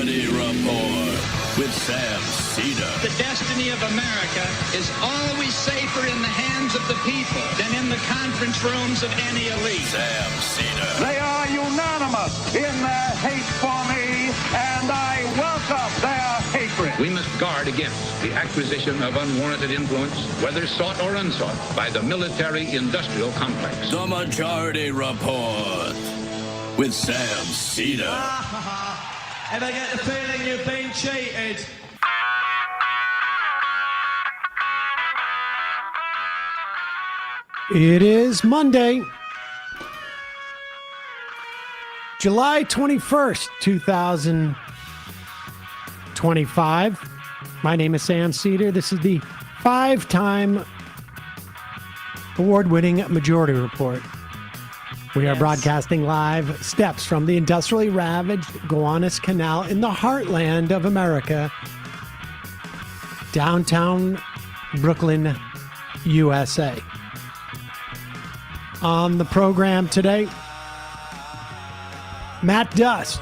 Majority Report with Sam Seder. The destiny of America is always safer in the hands of the people than in the conference rooms of any elite. Sam Seder. They are unanimous in their hate for me, and I welcome their hatred. We must guard against the acquisition of unwarranted influence, whether sought or unsought, by the military-industrial complex. The Majority Report with Sam Seder. Ever get the feeling you've been cheated? It is Monday, July 21st, 2025. My name is Sam Seder. This is the 5-time award-winning Majority Report. We are broadcasting live steps from the industrially ravaged Gowanus Canal in the heartland of America, downtown Brooklyn, USA. On the program today, Matt Duss,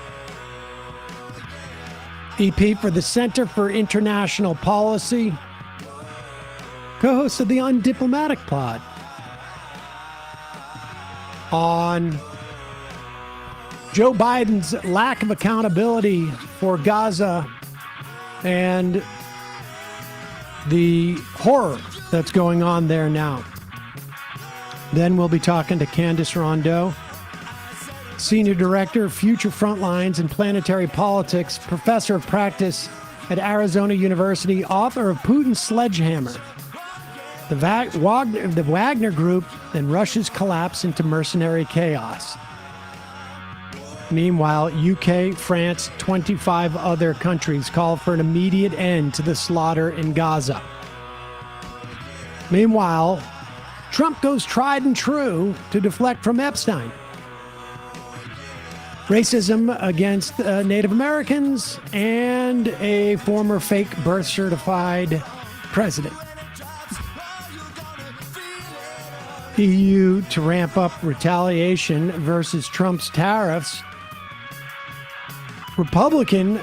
EP for the Center for International Policy, co-host of the Undiplomatic Pod. On Joe Biden's lack of accountability for Gaza and the horror that's going on there now. Then we'll be talking to Candace Rondeaux, Senior Director of Future Frontlines and Planetary Politics, Professor of Practice at Arizona University, author of Putin's Sledgehammer, the Wagner Group, and Russia's collapse into Mercenary Chaos. Meanwhile, UK, France, 25 other countries call for an immediate end to the slaughter in Gaza. Meanwhile, Trump goes tried and true to deflect from Epstein. Racism against Native Americans and a former fake birth certified president. EU to ramp up retaliation versus Trump's tariffs. Republicans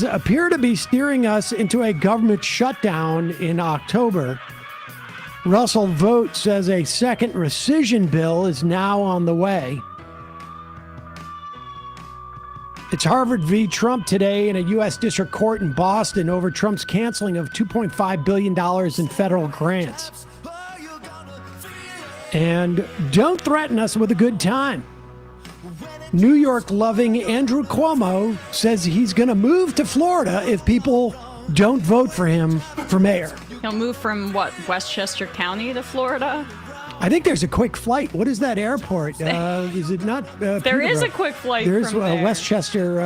appear to be steering us into a government shutdown in October. Russell Vogt says a second rescission bill is now on the way. It's Harvard v. Trump today in a U.S. District Court in Boston over Trump's canceling of $2.5 billion in federal grants. And don't threaten us with a good time. New York-loving Andrew Cuomo says he's going to move to Florida if people don't vote for him for mayor. He'll move from, Westchester County to Florida? I think there's a quick flight. What is that airport? Is it not? There is a quick flight There's from there. Westchester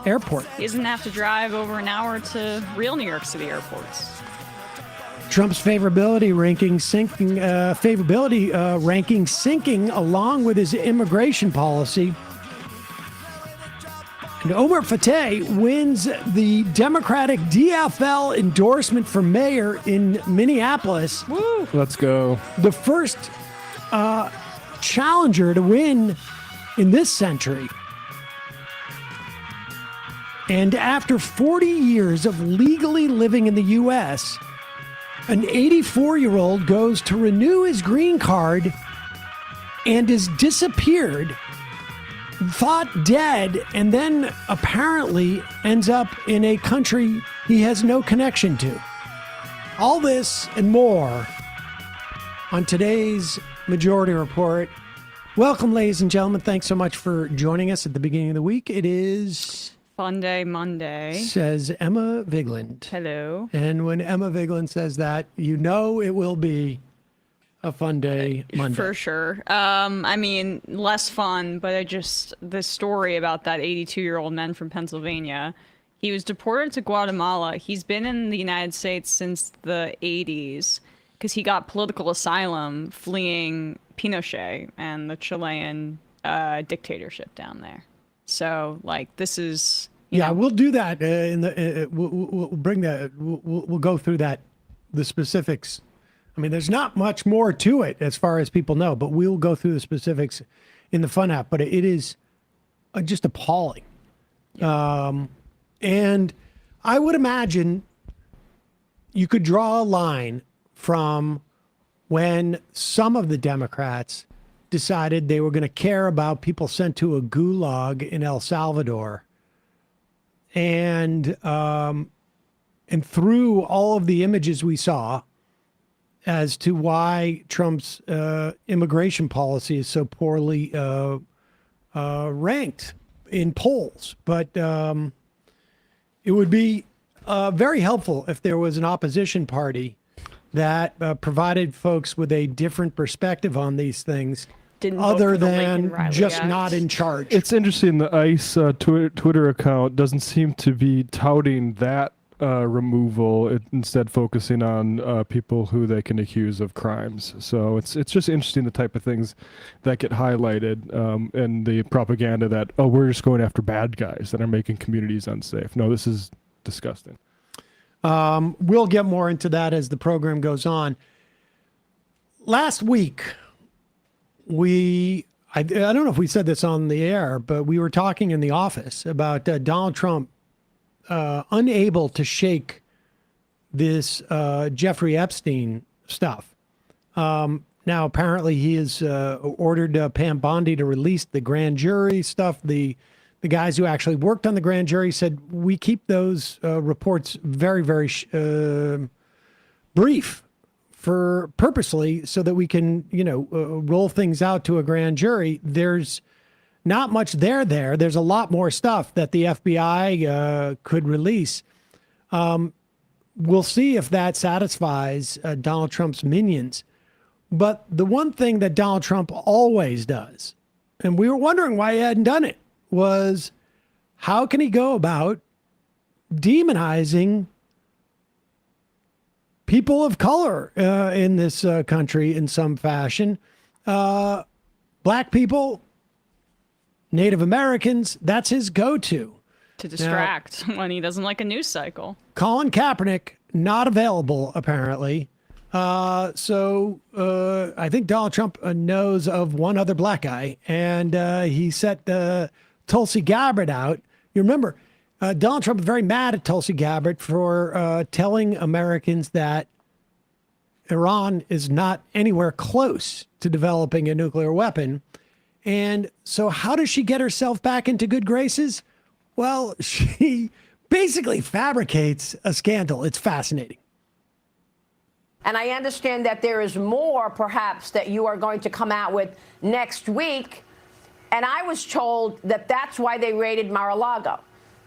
Airport. He doesn't have to drive over an hour to real New York City airports. Trump's favorability ranking sinking along with his immigration policy. And Omar Fateh wins the Democratic DFL endorsement for mayor in Minneapolis. Woo! Let's go. The first challenger to win in this century. And after 40 years of legally living in the U.S., an 84-year-old goes to renew his green card and is disappeared, thought dead, and then apparently ends up in a country he has no connection to. All this and more on today's Majority Report. Welcome, ladies and gentlemen. Thanks so much for joining us at the beginning of the week. It is Fun Day Monday. Says Emma Vigland. Hello. And when Emma Vigland says that, you know it will be a fun day Monday. For sure. I mean, less fun, but this story about that 82-year-old man from Pennsylvania. He was deported to Guatemala. He's been in the United States since the 80s because he got political asylum fleeing Pinochet and the Chilean dictatorship down there. So, this is... you know. We'll do that. We'll bring that. We'll go through that, the specifics. I mean, there's not much more to it as far as people know, but we'll go through the specifics in the Fun app. But it is just appalling And I would imagine you could draw a line from when some of the Democrats decided they were going to care about people sent to a gulag in El Salvador, and through all of the images we saw as to why Trump's immigration policy is so poorly ranked in polls. But it would be very helpful if there was an opposition party that provided folks with a different perspective on these things, other than just not in charge. It's interesting. The ICE Twitter account doesn't seem to be touting that removal, instead focusing on people who they can accuse of crimes. So it's just interesting, the type of things that get highlighted, and the propaganda that, oh, we're just going after bad guys that are making communities unsafe. No, this is disgusting. We'll get more into that as the program goes on. Last week, I don't know if we said this on the air, but we were talking in the office about Donald Trump unable to shake this Jeffrey Epstein stuff. Now, apparently, he has ordered Pam Bondi to release the grand jury stuff. The guys who actually worked on the grand jury said, we keep those reports very, very brief for purposely so that we can, roll things out to a grand jury. There's not much there. There's a lot more stuff that the FBI could release. We'll see if that satisfies Donald Trump's minions. But the one thing that Donald Trump always does, and we were wondering why he hadn't done it, was how can he go about demonizing people of color in this country in some fashion? Black people, Native Americans, that's his go-to. To distract when he doesn't like a news cycle. Colin Kaepernick, not available, apparently. So I think Donald Trump knows of one other black guy, and he set Tulsi Gabbard out. You remember, Donald Trump is very mad at Tulsi Gabbard for telling Americans that Iran is not anywhere close to developing a nuclear weapon. And so how does she get herself back into good graces? Well, she basically fabricates a scandal. It's fascinating. And I understand that there is more, perhaps, that you are going to come out with next week. And I was told that that's why they raided Mar-a-Lago,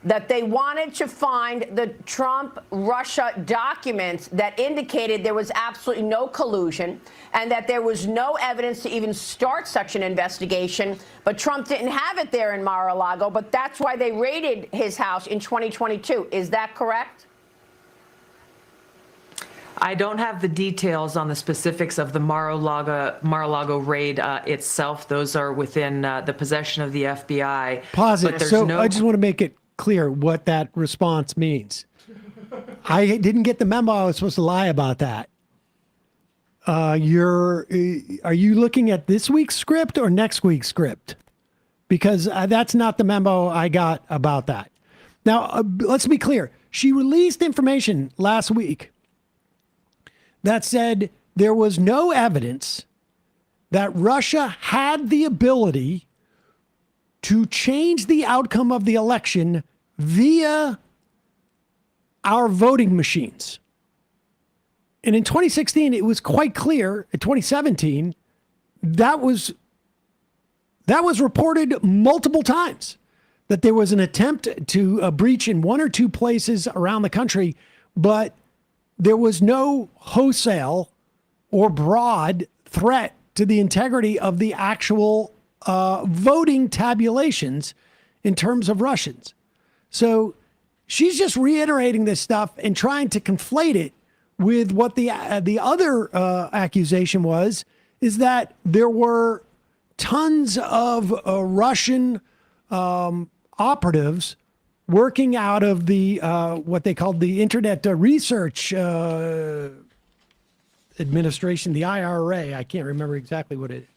that they wanted to find the Trump-Russia documents that indicated there was absolutely no collusion and that there was no evidence to even start such an investigation. But Trump didn't have it there in Mar-a-Lago, but that's why they raided his house in 2022. Is that correct? I don't have the details on the specifics of the Mar-a-Lago raid itself. Those are within the possession of the FBI. Pause it. So I just want to make it clear what that response means. I didn't get the memo. I was supposed to lie about that. Are you looking at this week's script or next week's script? Because that's not the memo I got about that. Now, let's be clear. She released information last week that said there was no evidence that Russia had the ability to change the outcome of the election via our voting machines. And in 2016, it was quite clear. In 2017, that was reported multiple times that there was an attempt to breach in one or two places around the country, but there was no wholesale or broad threat to the integrity of the actual voting tabulations in terms of Russians. So she's just reiterating this stuff and trying to conflate it with what the other accusation was, is that there were tons of Russian operatives working out of the what they called the Internet Research Administration, the IRA. I can't remember exactly what it is.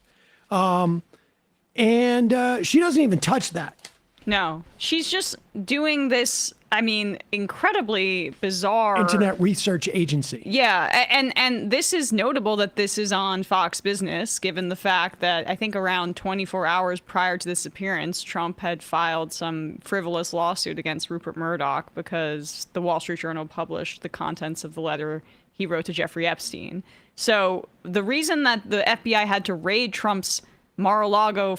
And she doesn't even touch that. No, she's just doing this, I mean, incredibly bizarre Internet Research Agency. Yeah, and this is notable that this is on Fox Business, given the fact that I think around 24 hours prior to this appearance, Trump had filed some frivolous lawsuit against Rupert Murdoch because the Wall Street Journal published the contents of the letter he wrote to Jeffrey Epstein. So the reason that the FBI had to raid Trump's Mar-a-Lago,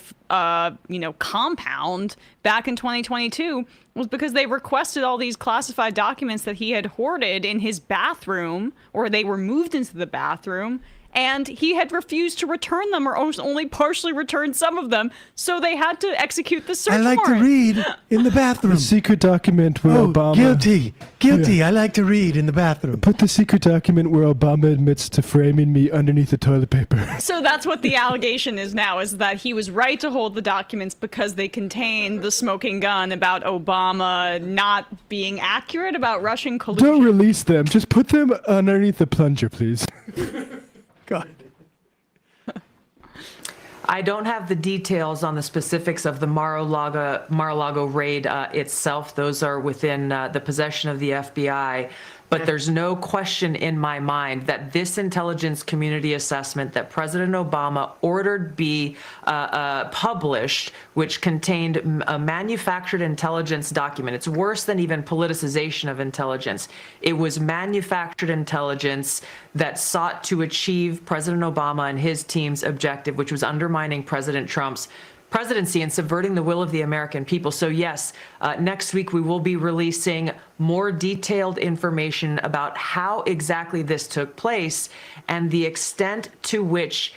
compound back in 2022 was because they requested all these classified documents that he had hoarded in his bathroom, or they were moved into the bathroom, and he had refused to return them or only partially returned some of them, so they had to execute the search warrant. I like to read in the bathroom. The secret document where Obama... Guilty. Yeah. I like to read in the bathroom. Put the secret document where Obama admits to framing me underneath the toilet paper. So that's what the allegation is now, is that he was right to hold the documents because they contain the smoking gun about Obama not being accurate about Russian collusion. Don't release them. Just put them underneath the plunger, please. God. I don't have the details on the specifics of the Mar-a-Lago raid itself. Those are within the possession of the FBI. But there's no question in my mind that this intelligence community assessment that President Obama ordered be published, which contained a manufactured intelligence document. It's worse than even politicization of intelligence. It was manufactured intelligence that sought to achieve President Obama and his team's objective, which was undermining President Trump's presidency and subverting the will of the American people. So yes, next week we will be releasing more detailed information about how exactly this took place and the extent to which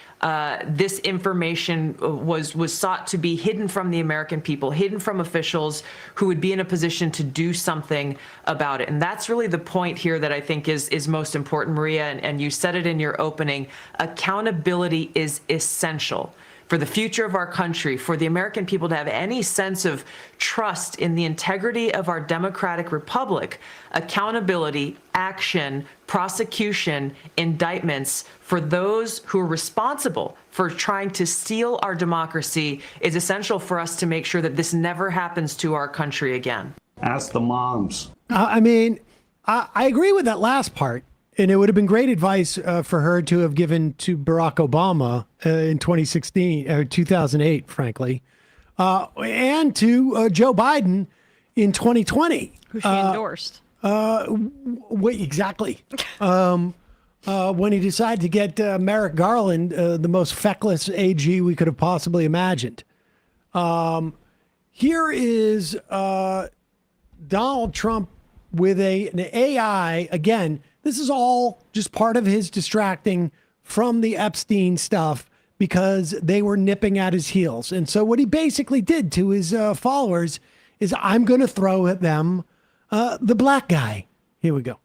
this information was sought to be hidden from the American people, hidden from officials who would be in a position to do something about it. And that's really the point here that I think is most important, Maria, and you said it in your opening. Accountability is essential for the future of our country, for the American people to have any sense of trust in the integrity of our democratic republic. Accountability, action, prosecution, indictments for those who are responsible for trying to steal our democracy is essential for us to make sure that this never happens to our country again. Ask the moms. I agree with that last part. And it would have been great advice for her to have given to Barack Obama in 2008, frankly, and to Joe Biden in 2020. Who she endorsed. Exactly. When he decided to get Merrick Garland, the most feckless AG we could have possibly imagined. Here is Donald Trump with an AI, again. This is all just part of his distracting from the Epstein stuff because they were nipping at his heels. And so what he basically did to his followers is, I'm going to throw at them the black guy. Here we go.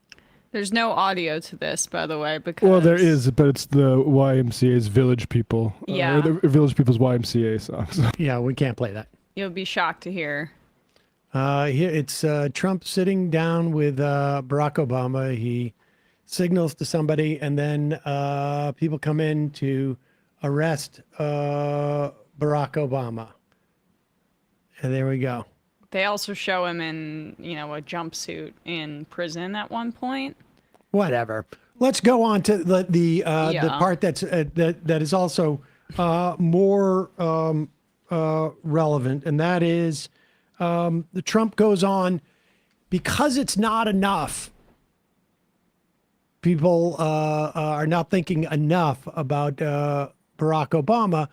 There's no audio to this, by the way, because... Well, there is, but it's the YMCA's Village People. Yeah. Or the Village People's YMCA songs. Yeah, we can't play that. You'll be shocked to hear. Here it's Trump sitting down with Barack Obama. He signals to somebody, and then people come in to arrest Barack Obama. And there we go. They also show him in, a jumpsuit in prison at one point. Whatever. Let's go on to the part that's that is also more relevant, and that is the Trump goes on because it's not enough. People are not thinking enough about Barack Obama.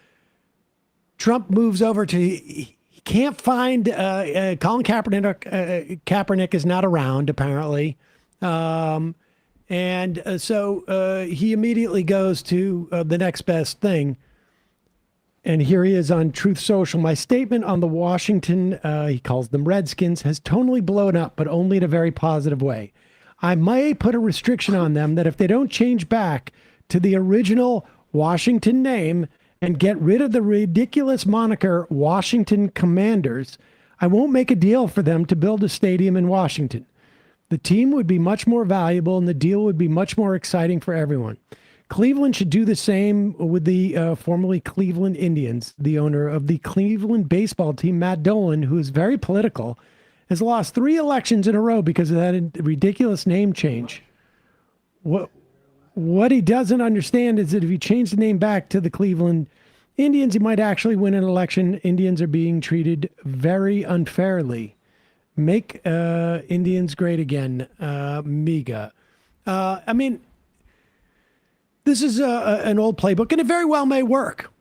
Trump moves over to, he can't find, Colin Kaepernick. Kaepernick is not around, apparently. So he immediately goes to the next best thing. And here he is on Truth Social. My statement on the Washington, he calls them Redskins, has totally blown up, but only in a very positive way. I may put a restriction on them that if they don't change back to the original Washington name and get rid of the ridiculous moniker Washington Commanders, I won't make a deal for them to build a stadium in Washington. The team would be much more valuable and the deal would be much more exciting for everyone. Cleveland should do the same with the formerly Cleveland Indians. The owner of the Cleveland baseball team, Matt Duss, who is very political, has lost 3 elections in a row because of that ridiculous name change. What he doesn't understand is that if you change the name back to the Cleveland Indians, he might actually win an election. Indians are being treated very unfairly. Make Indians great again, MIGA. I mean, this is an old playbook, and it very well may work.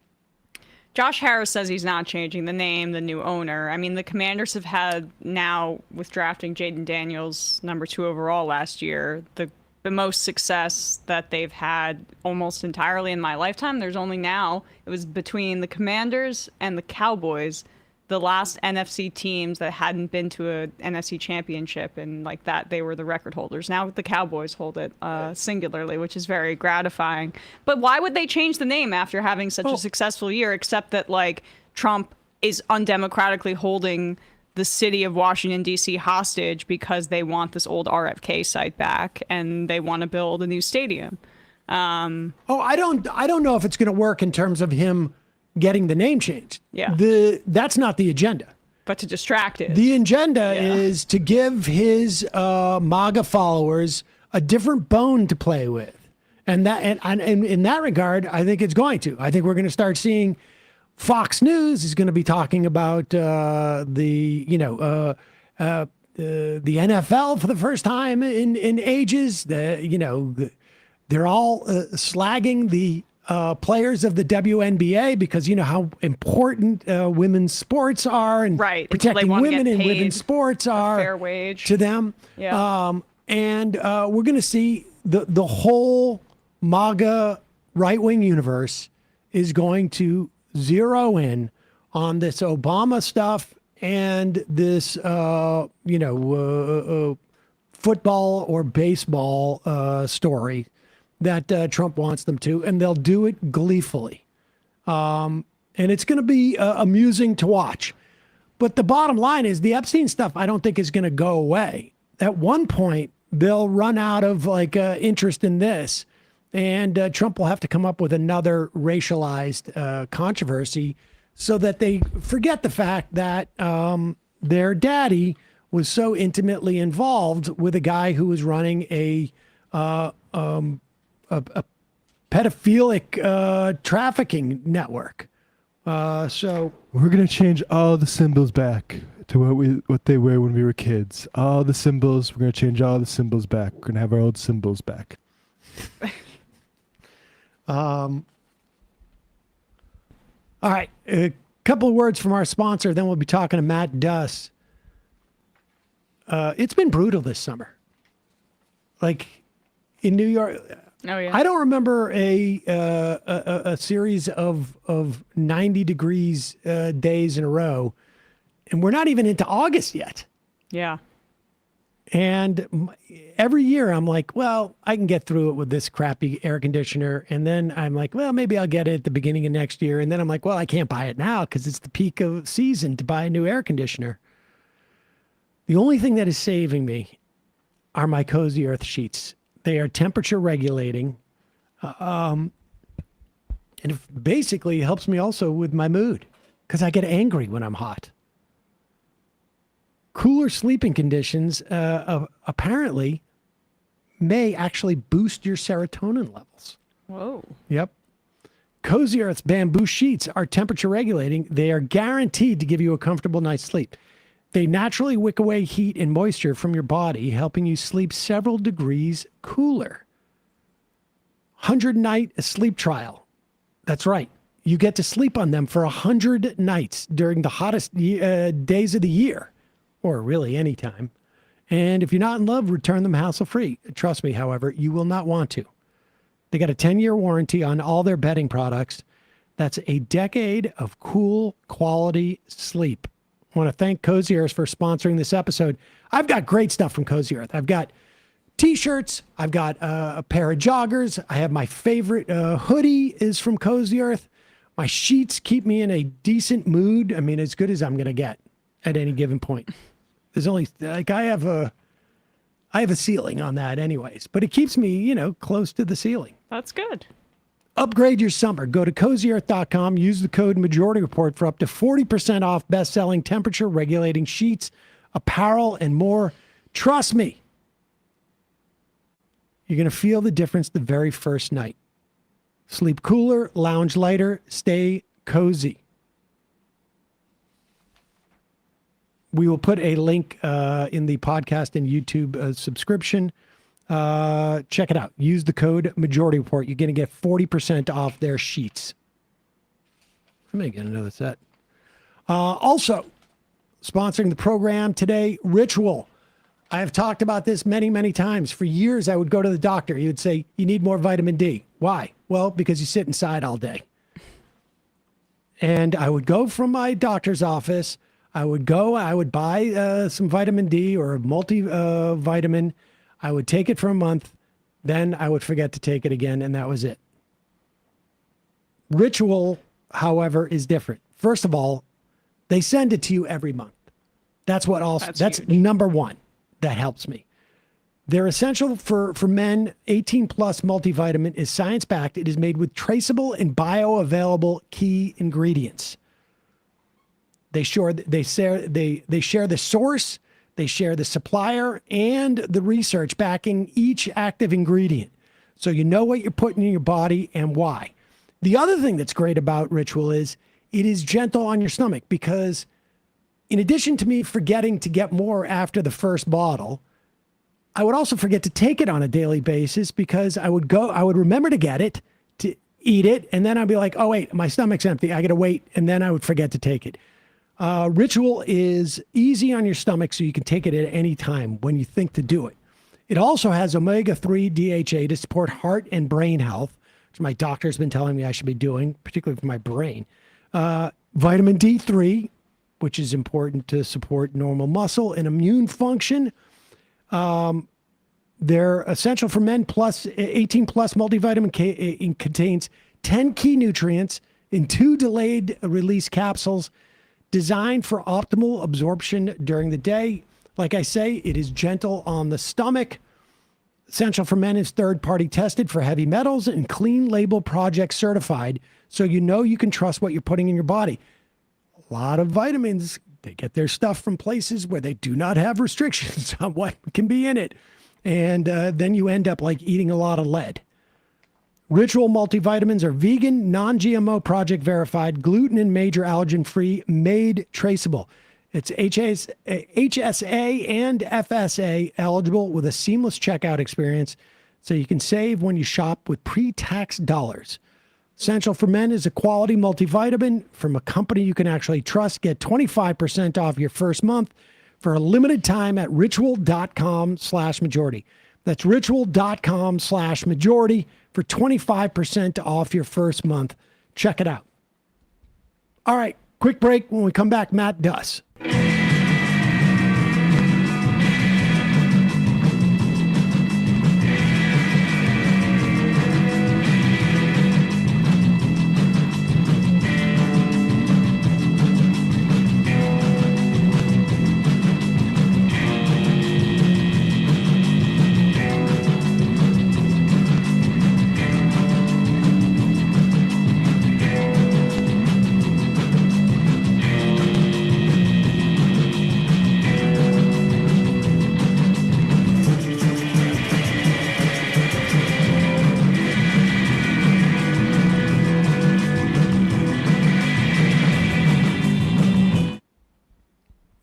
Josh Harris says he's not changing the name, the new owner. I mean, the Commanders have had now, with drafting Jaden Daniels, number 2 overall last year, the most success that they've had almost entirely in my lifetime. There's only now, it was between the Commanders and the Cowboys, the last NFC teams that hadn't been to a NFC championship, and like that, they were the record holders. Now the Cowboys hold it singularly, which is very gratifying. But why would they change the name after having such a successful year, except that like Trump is undemocratically holding the city of Washington, D.C. hostage because they want this old RFK site back and they want to build a new stadium. I don't know if it's going to work in terms of him getting the name changed. Yeah. That's not the agenda. But to distract it. The agenda is to give his MAGA followers a different bone to play with. And in that regard, I think it's going to. I think we're going to start seeing Fox News is going to be talking about the NFL for the first time in ages. They're all slagging the players of the WNBA because you know how important women's sports are and protecting women in women's sports are fair wage to them. Yeah. And we're going to see the whole MAGA right-wing universe is going to zero in on this Obama stuff and this, football or baseball story that Trump wants them to, and they'll do it gleefully. And it's going to be amusing to watch. But the bottom line is the Epstein stuff I don't think is going to go away. At one point, they'll run out of interest in this, and Trump will have to come up with another racialized controversy so that they forget the fact that their daddy was so intimately involved with a guy who was running a pedophilic trafficking network. So we're gonna change all the symbols back to what they were when we were kids. All the symbols. We're gonna change all the symbols back. We're gonna have our old symbols back. All right, a couple of words from our sponsor, then we'll be talking to Matt Duss. It's been brutal this summer. Like in New York. Oh yeah. I don't remember a series of 90 degrees days in a row, and we're not even into August yet. Yeah. And every year I'm like, well, I can get through it with this crappy air conditioner. And then I'm like, well, maybe I'll get it at the beginning of next year. And then I'm like, well, I can't buy it now because it's the peak of season to buy a new air conditioner. The only thing that is saving me are my Cozy Earth sheets. They are temperature regulating. And it basically helps me also with my mood because I get angry when I'm hot. Cooler sleeping conditions apparently may actually boost your serotonin levels. Whoa. Yep. Cozy Earth's bamboo sheets are temperature regulating. They are guaranteed to give you a comfortable night's sleep. They naturally wick away heat and moisture from your body, helping you sleep several degrees cooler. 100-night sleep trial. That's right. You get to sleep on them for 100 nights during the hottest days of the year. Or really any time. And if you're not in love, return them hassle-free. Trust me, however, you will not want to. They got a 10-year warranty on all their bedding products. That's a decade of cool, quality sleep. I want to thank Cozy Earth for sponsoring this episode. I've got great stuff from Cozy Earth. I've got T-shirts. I've got a pair of joggers. I have my favorite hoodie is from Cozy Earth. My sheets keep me in a decent mood. I mean, as good as I'm going to get at any given point. There's only like I have a ceiling on that anyways, but it keeps me, close to the ceiling. That's good. Upgrade your summer. Go to CozyEarth.com. Use the code Majority Report for up to 40% off best-selling temperature-regulating sheets, apparel, and more. Trust me, you're going to feel the difference the very first night. Sleep cooler, lounge lighter, stay cozy. We will put a link in the podcast and YouTube subscription. Check it out. Use the code Majority Report. You're going to get 40% off their sheets. I may get another set. Also, sponsoring the program today, Ritual. I have talked about this many, many times. For years, I would go to the doctor. He would say, you need more vitamin D. Why? Well, because you sit inside all day. And I would go from my doctor's office. I would buy some vitamin D or a multivitamin. I would take it for a month. Then I would forget to take it again, and that was it. Ritual, however, is different. First of all, they send it to you every month. That's number one. That helps me. They're essential for men. 18 plus multivitamin is science-backed. It is made with traceable and bioavailable key ingredients. They share the source, they share the supplier, and the research backing each active ingredient. So you know what you're putting in your body and why. The other thing that's great about Ritual is it is gentle on your stomach, because in addition to me forgetting to get more after the first bottle, I would also forget to take it on a daily basis, because I would remember to get it, to eat it, and then I'd be like, oh wait, my stomach's empty, I gotta wait, and then I would forget to take it. Ritual is easy on your stomach, so you can take it at any time when you think to do it. It also has omega-3 DHA to support heart and brain health, which my doctor's been telling me I should be doing, particularly for my brain. Vitamin D3, which is important to support normal muscle and immune function. They're essential for men. Plus 18 plus multivitamin contains 10 key nutrients in 2 delayed release capsules designed for optimal absorption during the day. Like I say, it is gentle on the stomach. Essential for Men is third-party tested for heavy metals and Clean Label Project certified, so you know you can trust what you're putting in your body. A lot of vitamins, they get their stuff from places where they do not have restrictions on what can be in it. And then you end up like eating a lot of lead. Ritual multivitamins are vegan, non-GMO, project verified, gluten and major allergen free, made traceable. It's HSA and FSA eligible with a seamless checkout experience, so you can save when you shop with pre-tax dollars. Essential for Men is a quality multivitamin from a company you can actually trust. Get 25% off your first month for a limited time at ritual.com/majority. That's ritual.com/majority for 25% off your first month. Check it out. All right, quick break. When we come back, Matt Duss.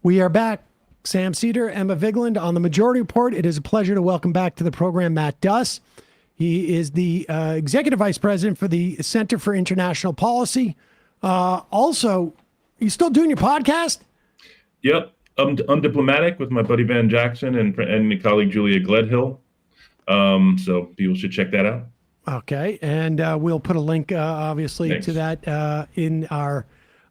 We are back. Sam Seder, Emma Vigeland on the Majority Report. It is a pleasure to welcome back to the program Matt Duss. He is the Executive Vice President for the Center for International Policy. Also, you still doing your podcast? Yep. Undiplomatic with my buddy Van Jackson and my colleague Julia Gledhill. So people should check that out. Okay. And we'll put a link, obviously, to that in our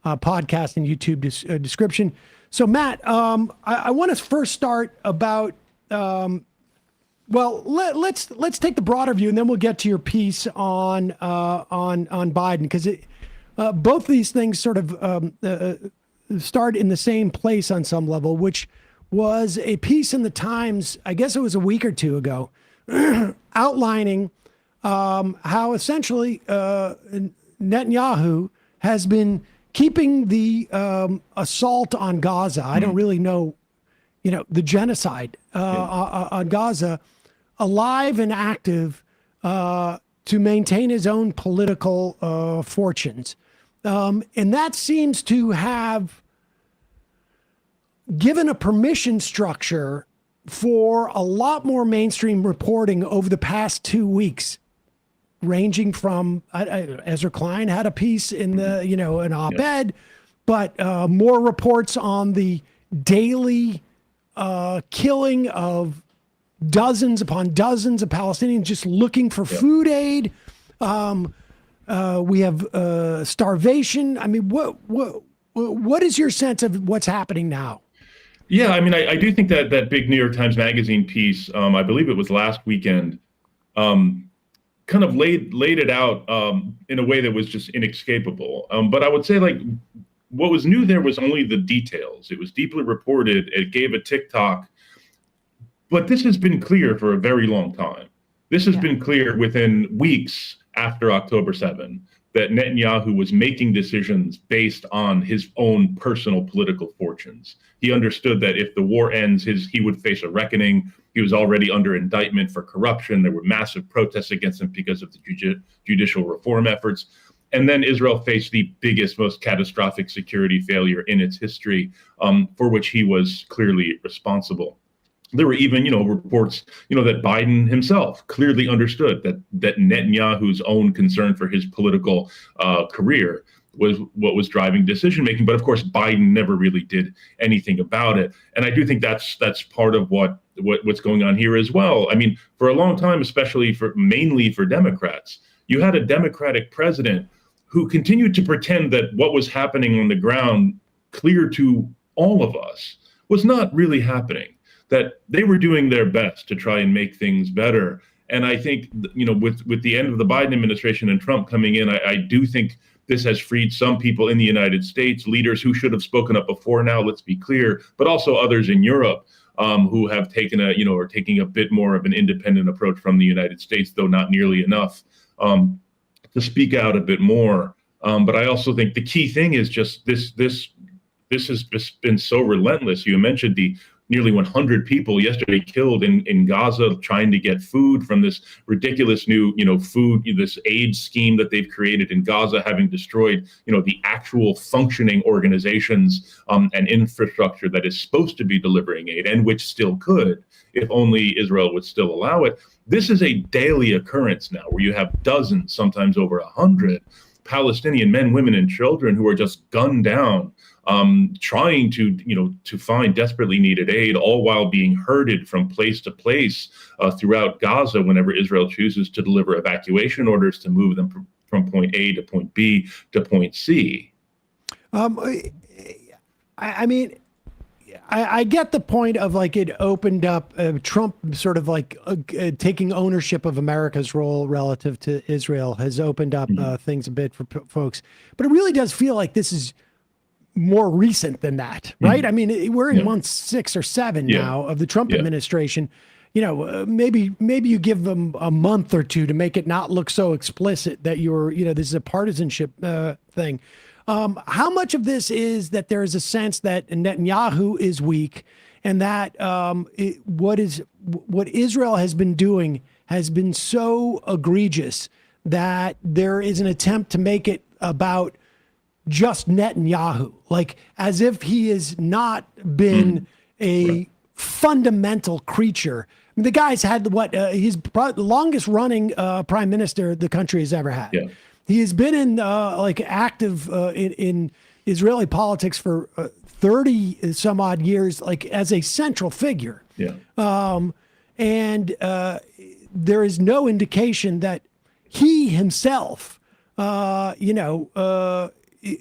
podcast and YouTube description. So, Matt, I want to first start about, let's take the broader view, and then we'll get to your piece on Biden, because both these things sort of start in the same place on some level, which was a piece in the Times, I guess it was a week or two ago, outlining how essentially Netanyahu has been keeping the assault on Gaza. I don't really know, the genocide on Gaza alive and active to maintain his own political fortunes. And that seems to have given a permission structure for a lot more mainstream reporting over the past 2 weeks, ranging from Ezra Klein had a piece in the, an op-ed, but more reports on the daily killing of dozens upon dozens of Palestinians just looking for food aid. We have starvation. I mean, what is your sense of what's happening now? Yeah, I mean, I do think that big New York Times Magazine piece, I believe it was last weekend, kind of laid it out in a way that was just inescapable. But I would say, like, what was new there was only the details. It was deeply reported. It gave a TikTok. But this has been clear for a very long time. This has been clear within weeks after October 7 that Netanyahu was making decisions based on his own personal political fortunes. He understood that if the war ends, he would face a reckoning. He was already under indictment for corruption. There were massive protests against him because of the judicial reform efforts. And then Israel faced the biggest, most catastrophic security failure in its history, for which he was clearly responsible. There were even, reports, that Biden himself clearly understood that Netanyahu's own concern for his political career was what was driving decision making. But of course, Biden never really did anything about it. And I do think that's part of what's going on here as well. I mean, for a long time, especially mainly for Democrats, you had a Democratic president who continued to pretend that what was happening on the ground, clear to all of us, was not really happening. That they were doing their best to try and make things better. And I think, with the end of the Biden administration and Trump coming in, I do think this has freed some people in the United States, leaders who should have spoken up before now, let's be clear, but also others in Europe who have taken are taking a bit more of an independent approach from the United States, though not nearly enough, to speak out a bit more. But I also think the key thing is just this has just been so relentless. You mentioned the nearly 100 people yesterday killed in Gaza trying to get food from this ridiculous new, this aid scheme that they've created in Gaza, having destroyed, the actual functioning organizations and infrastructure that is supposed to be delivering aid and which still could, if only Israel would still allow it. This is a daily occurrence now where you have dozens, sometimes over 100 Palestinian men, women, and children who are just gunned down, trying to find desperately needed aid, all while being herded from place to place throughout Gaza whenever Israel chooses to deliver evacuation orders to move them from point A to point B to point C. I mean, I get the point of like it opened up Trump sort of like taking ownership of America's role relative to Israel has opened up things a bit for folks, but it really does feel like this is more recent than that, right? I mean, we're in month 6 or 7 now of the Trump administration. Maybe you give them a month or two to make it not look so explicit that this is a partisanship thing. How much of this is that there is a sense that Netanyahu is weak and that what Israel has been doing has been so egregious that there is an attempt to make it about just Netanyahu, like as if he has not been a fundamental creature. I mean, the guy's had he's the longest running prime minister the country has ever had. Yeah. He has been in active in Israeli politics for 30 some odd years, like as a central figure. Yeah. And there is no indication that he himself,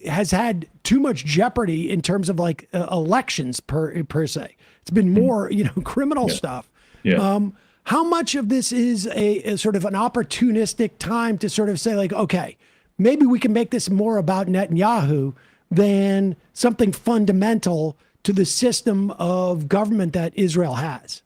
has had too much jeopardy in terms of like elections per se. It's been more, criminal stuff. Yeah. How much of this is a sort of an opportunistic time to sort of say like, okay, maybe we can make this more about Netanyahu than something fundamental to the system of government that Israel has?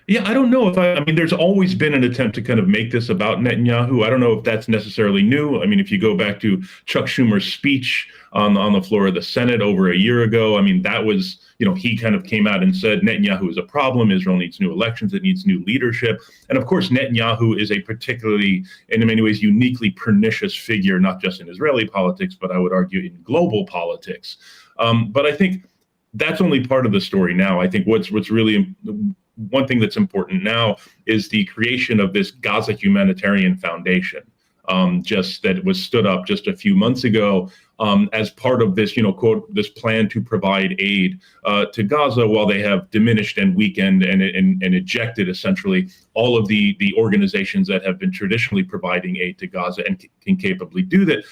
Yeah, I don't know if I mean, there's always been an attempt to kind of make this about Netanyahu. I don't know if that's necessarily new. I mean, if you go back to Chuck Schumer's speech on the floor of the Senate over a year ago, I mean, that was, he kind of came out and said Netanyahu is a problem. Israel needs new elections. It needs new leadership. And of course, Netanyahu is a particularly, in many ways, uniquely pernicious figure, not just in Israeli politics, but I would argue in global politics. But I think that's only part of the story now. I think what's really one thing that's important now is the creation of this Gaza Humanitarian Foundation, just that was stood up just a few months ago as part of this, quote, this plan to provide aid to Gaza, while they have diminished and weakened and ejected essentially all of the organizations that have been traditionally providing aid to Gaza and can capably do that.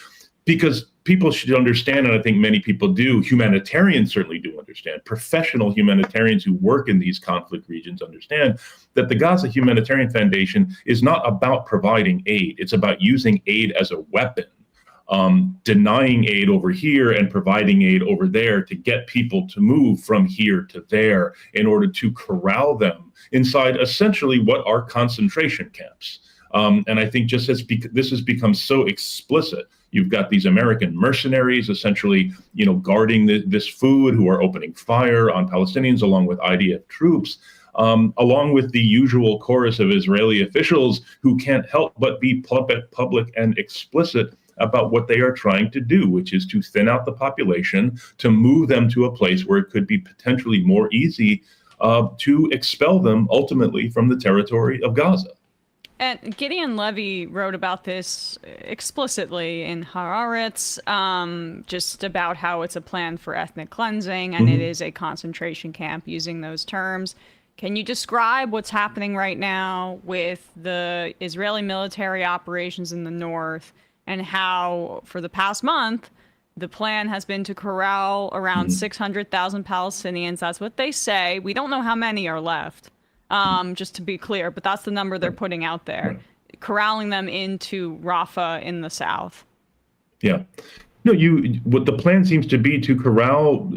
Because people should understand, and I think many people do, humanitarians certainly do understand, professional humanitarians who work in these conflict regions understand that the Gaza Humanitarian Foundation is not about providing aid. It's about using aid as a weapon, denying aid over here and providing aid over there to get people to move from here to there in order to corral them inside essentially what are concentration camps. And I think just as this has become so explicit, you've got these American mercenaries essentially, guarding this food, who are opening fire on Palestinians along with IDF troops, along with the usual chorus of Israeli officials who can't help but be public and explicit about what they are trying to do, which is to thin out the population, to move them to a place where it could be potentially more easy to expel them ultimately from the territory of Gaza. And Gideon Levy wrote about this explicitly in Haaretz, just about how it's a plan for ethnic cleansing and it is a concentration camp, using those terms. Can you describe what's happening right now with the Israeli military operations in the north, and how for the past month the plan has been to corral around 600,000 Palestinians? That's what they say. We don't know how many are left. Just to be clear, but that's the number they're putting out there, corralling them into Rafah in the south. Yeah. No, what the plan seems to be to corral,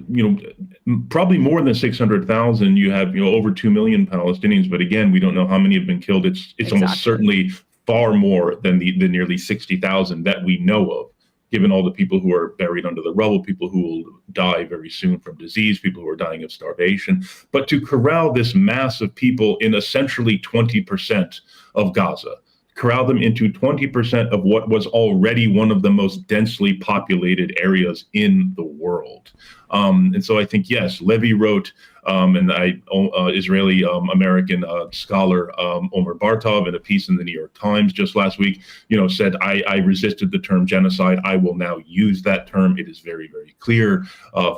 probably more than 600,000. You have, over 2 million Palestinians, but again, we don't know how many have been killed. It's exactly. Almost certainly far more than the nearly 60,000 that we know of, given all the people who are buried under the rubble, people who will die very soon from disease, people who are dying of starvation. But to corral this mass of people in essentially 20% of Gaza, corral them into 20% of what was already one of the most densely populated areas in the world. And so I think, yes, Levy wrote, and Israeli American scholar Omer Bartov, in a piece in the New York Times just last week, said, I resisted the term genocide. I will now use that term. It is very, very clear.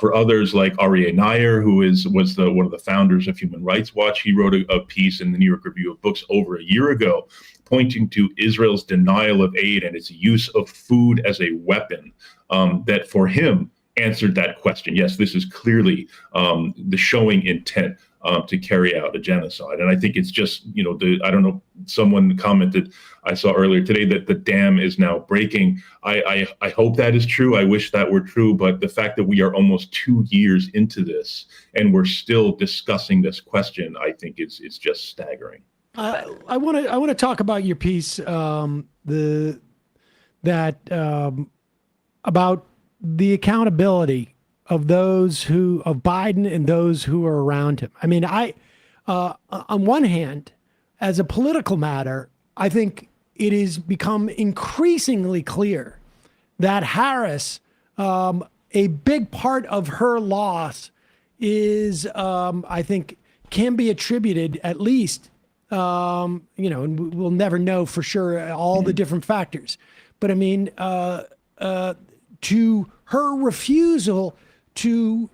For others like Aryeh Nair, who was one of the founders of Human Rights Watch, he wrote a piece in the New York Review of Books over a year ago, pointing to Israel's denial of aid and its use of food as a weapon, that for him answered that question. Yes, this is clearly the showing intent to carry out a genocide. And I think it's just, I don't know, someone commented, I saw earlier today, that the dam is now breaking. I hope that is true. I wish that were true. But the fact that we are almost 2 years into this and we're still discussing this question, I think it's just staggering. I want to talk about your piece, about the accountability of Biden and those who are around him. I mean, on one hand, as a political matter, I think it has become increasingly clear that Harris, a big part of her loss is, I think, can be attributed at least, and we'll never know for sure all the different factors, but I mean, to her refusal to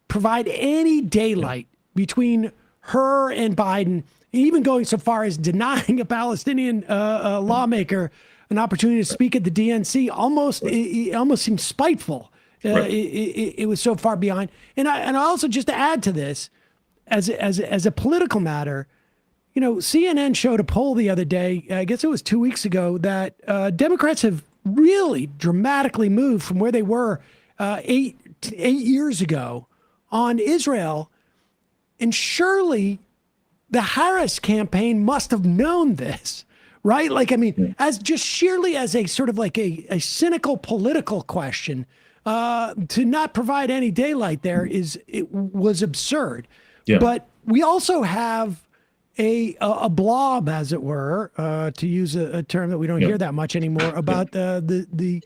provide any daylight between her and Biden, even going so far as denying a Palestinian lawmaker an opportunity to speak at the DNC, it almost seemed spiteful. It was so far behind. And I also, just to add to this, as a political matter, CNN showed a poll the other day, I guess it was 2 weeks ago, that Democrats have really dramatically moved from where they were 8 years ago on Israel. And surely the Harris campaign must have known this, right? Like, I mean, as just sheerly as a sort of like a cynical political question, to not provide any daylight there was absurd. Yeah. But we also have a blob, as it were, to use a term that we don't hear that much anymore, about the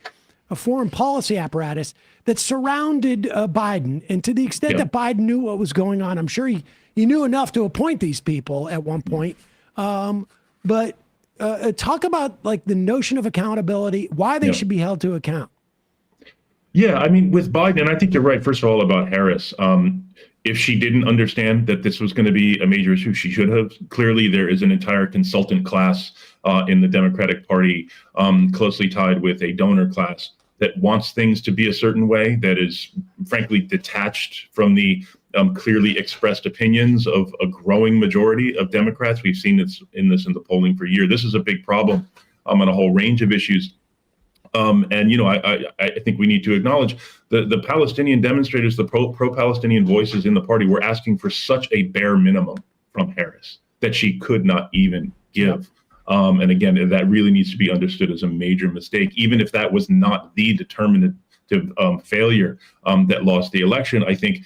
foreign policy apparatus that surrounded Biden. And to the extent that Biden knew what was going on, I'm sure he knew enough to appoint these people at one point. But talk about like the notion of accountability, why they should be held to account. Yeah, I mean, with Biden, and I think you're right, first of all, about Harris. If she didn't understand that this was going to be a major issue, she should have. Clearly, there is an entire consultant class in the Democratic Party, closely tied with a donor class, that wants things to be a certain way, that is, frankly, detached from the clearly expressed opinions of a growing majority of Democrats. We've seen this in the polling for years. This is a big problem on a whole range of issues. And, you know, I think we need to acknowledge the Palestinian demonstrators, the pro-Palestinian voices in the party were asking for such a bare minimum from Harris that she could not even give. And again, that really needs to be understood as a major mistake, even if that was not the determinative failure that lost the election. I think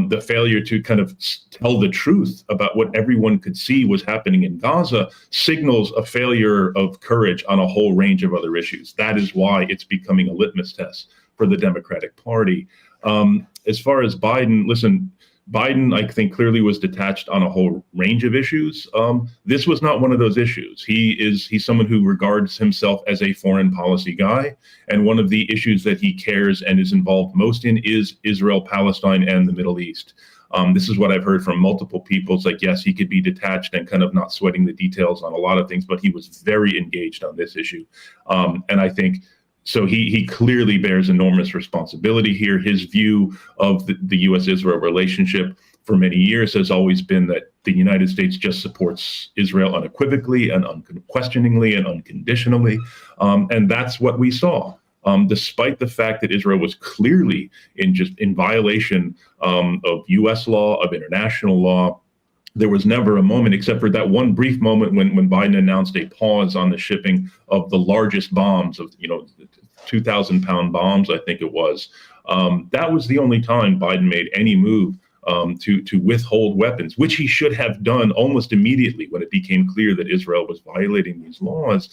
the failure to kind of tell the truth about what everyone could see was happening in Gaza signals a failure of courage on a whole range of other issues. That is why it's becoming a litmus test for the Democratic Party. As far as Biden, listen, Biden, I think, clearly was detached on a whole range of issues. This was not one of those issues. He's someone who regards himself as a foreign policy guy. And one of the issues that he cares and is involved most in is Israel, Palestine, and the Middle East. This is what I've heard from multiple people. It's like, yes, he could be detached and kind of not sweating the details on a lot of things, but he was very engaged on this issue. And I think so he clearly bears enormous responsibility here. His view of the U.S.-Israel relationship for many years has always been that the United States just supports Israel unequivocally and unquestioningly and unconditionally. And that's what we saw. Despite the fact that Israel was clearly in violation of U.S. law, of international law, there was never a moment, except for that one brief moment when Biden announced a pause on the shipping of the largest bombs of, 2,000-pound bombs, I think it was. That was the only time Biden made any move to withhold weapons, which he should have done almost immediately when it became clear that Israel was violating these laws.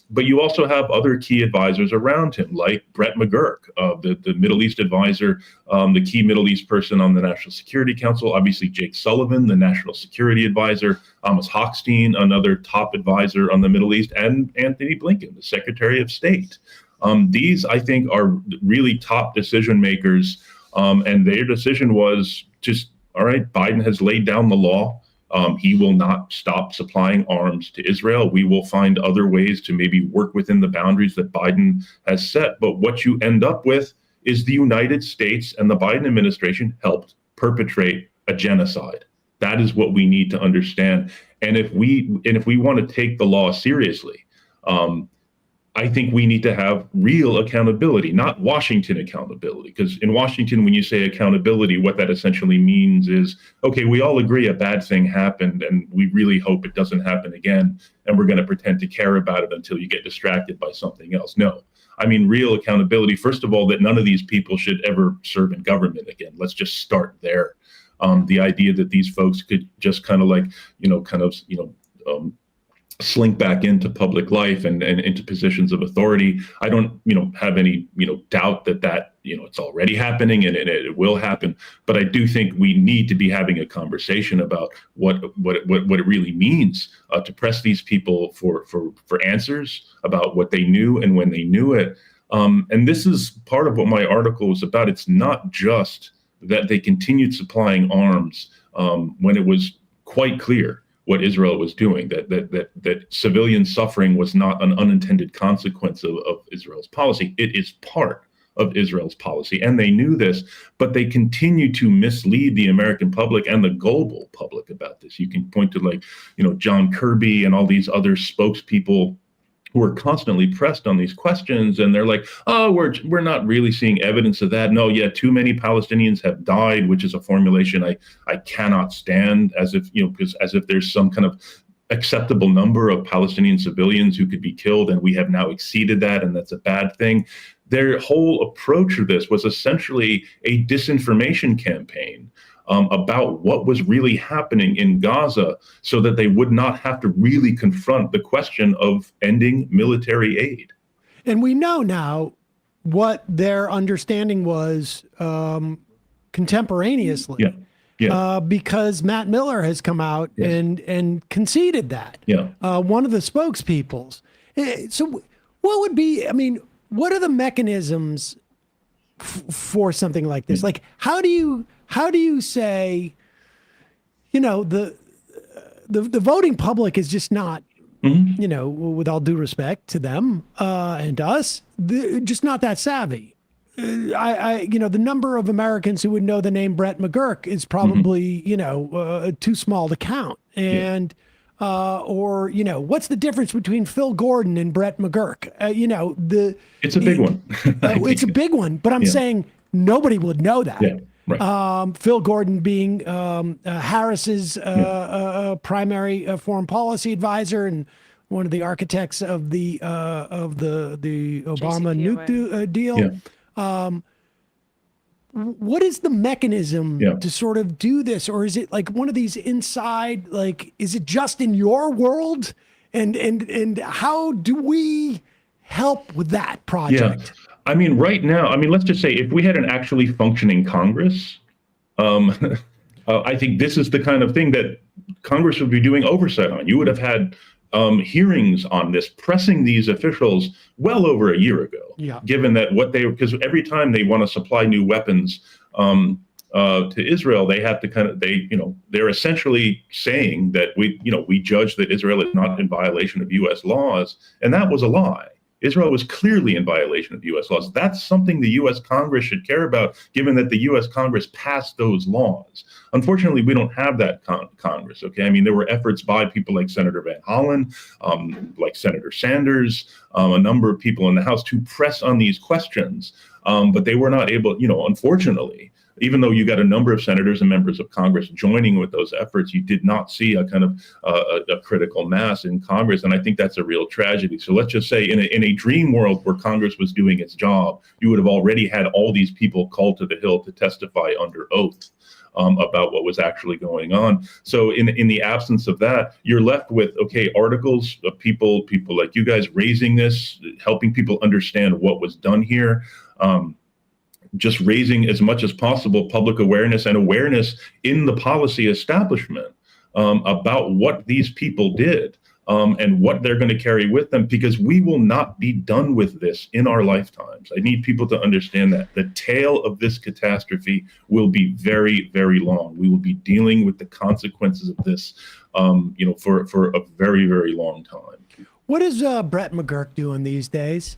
But you also have other key advisors around him, like Brett McGurk, the Middle East advisor, the key Middle East person on the National Security Council, obviously Jake Sullivan, the National Security Advisor, Amos Hochstein, another top advisor on the Middle East, and Anthony Blinken, the Secretary of State. These, I think, are really top decision makers, and their decision was just, all right, Biden has laid down the law. He will not stop supplying arms to Israel. We will find other ways to maybe work within the boundaries that Biden has set. But what you end up with is the United States and the Biden administration helped perpetrate a genocide. That is what we need to understand. And if we want to take the law seriously, I think we need to have real accountability, not Washington accountability. Because in Washington, when you say accountability, what that essentially means is, okay, we all agree a bad thing happened and we really hope it doesn't happen again. And we're going to pretend to care about it until you get distracted by something else. No, I mean, real accountability. First of all, that none of these people should ever serve in government again. Let's just start there. The idea that these folks could just kind of like, slink back into public life and into positions of authority. I don't, have any, doubt that it's already happening and it will happen. But I do think we need to be having a conversation about what it really means to press these people for answers about what they knew and when they knew it. And this is part of what my article was about. It's not just that they continued supplying arms when it was quite clear what Israel was doing, that civilian suffering was not an unintended consequence of Israel's policy. It is part of Israel's policy, and they knew this, but they continue to mislead the American public and the global public about this. You can point to John Kirby and all these other spokespeople who are constantly pressed on these questions, and they're like, "Oh, we're not really seeing evidence of that." No, yeah, too many Palestinians have died, which is a formulation I cannot stand. As if because as if there's some kind of acceptable number of Palestinian civilians who could be killed, and we have now exceeded that, and that's a bad thing. Their whole approach to this was essentially a disinformation campaign about what was really happening in Gaza, so that they would not have to really confront the question of ending military aid. And we know now what their understanding was contemporaneously. Yeah. Yeah. Because Matt Miller has come out and conceded that. Yeah. One of the spokespeoples. So what would be, I mean, what are the mechanisms for something like this? Like, how do you say, the voting public is just not, with all due respect to them and us, just not that savvy. The number of Americans who would know the name Brett McGurk is probably, too small to count. And, what's the difference between Phil Gordon and Brett McGurk? It's a big one. It's a big one, but I'm saying nobody would know that. Yeah. Right. Phil Gordon being Harris's primary foreign policy advisor and one of the architects of the Obama nuke deal. Yeah. What is the mechanism to sort of do this? Or is it like one of these inside, like, is it just in your world? And how do we help with that project? Yeah. I mean, right now, let's just say if we had an actually functioning Congress, I think this is the kind of thing that Congress would be doing oversight on. You would have had hearings on this, pressing these officials well over a year ago, given that because every time they want to supply new weapons to Israel, they have to they're essentially saying that we judge that Israel is not in violation of U.S. laws, and that was a lie. Israel was clearly in violation of U.S. laws. That's something the U.S. Congress should care about, given that the U.S. Congress passed those laws. Unfortunately, we don't have that Congress, okay? I mean, there were efforts by people like Senator Van Hollen, like Senator Sanders, a number of people in the House to press on these questions, but they were not able, unfortunately, even though you got a number of senators and members of Congress joining with those efforts, you did not see a kind of a critical mass in Congress. And I think that's a real tragedy. So let's just say in a dream world where Congress was doing its job, you would have already had all these people called to the Hill to testify under oath about what was actually going on. So in the absence of that, you're left with, articles of people like you guys raising this, helping people understand what was done here. Just raising as much as possible public awareness and awareness in the policy establishment about what these people did and what they're going to carry with them, because we will not be done with this in our lifetimes. I need people to understand that the tail of this catastrophe will be very, very long. We will be dealing with the consequences of this, for a very, very long time. What is Brett McGurk doing these days?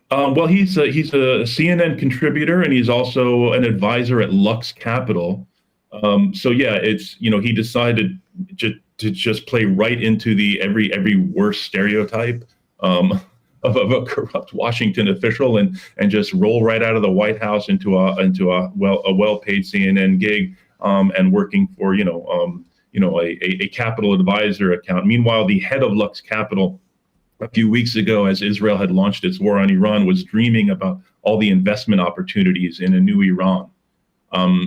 Well, he's a CNN contributor, and he's also an advisor at Lux Capital. So yeah, it's he decided to just play right into the every worst stereotype of a corrupt Washington official, and just roll right out of the White House into a well-paid CNN gig, and working for a capital advisor account. Meanwhile, the head of Lux Capital, a few weeks ago, as Israel had launched its war on Iran, was dreaming about all the investment opportunities in a new Iran.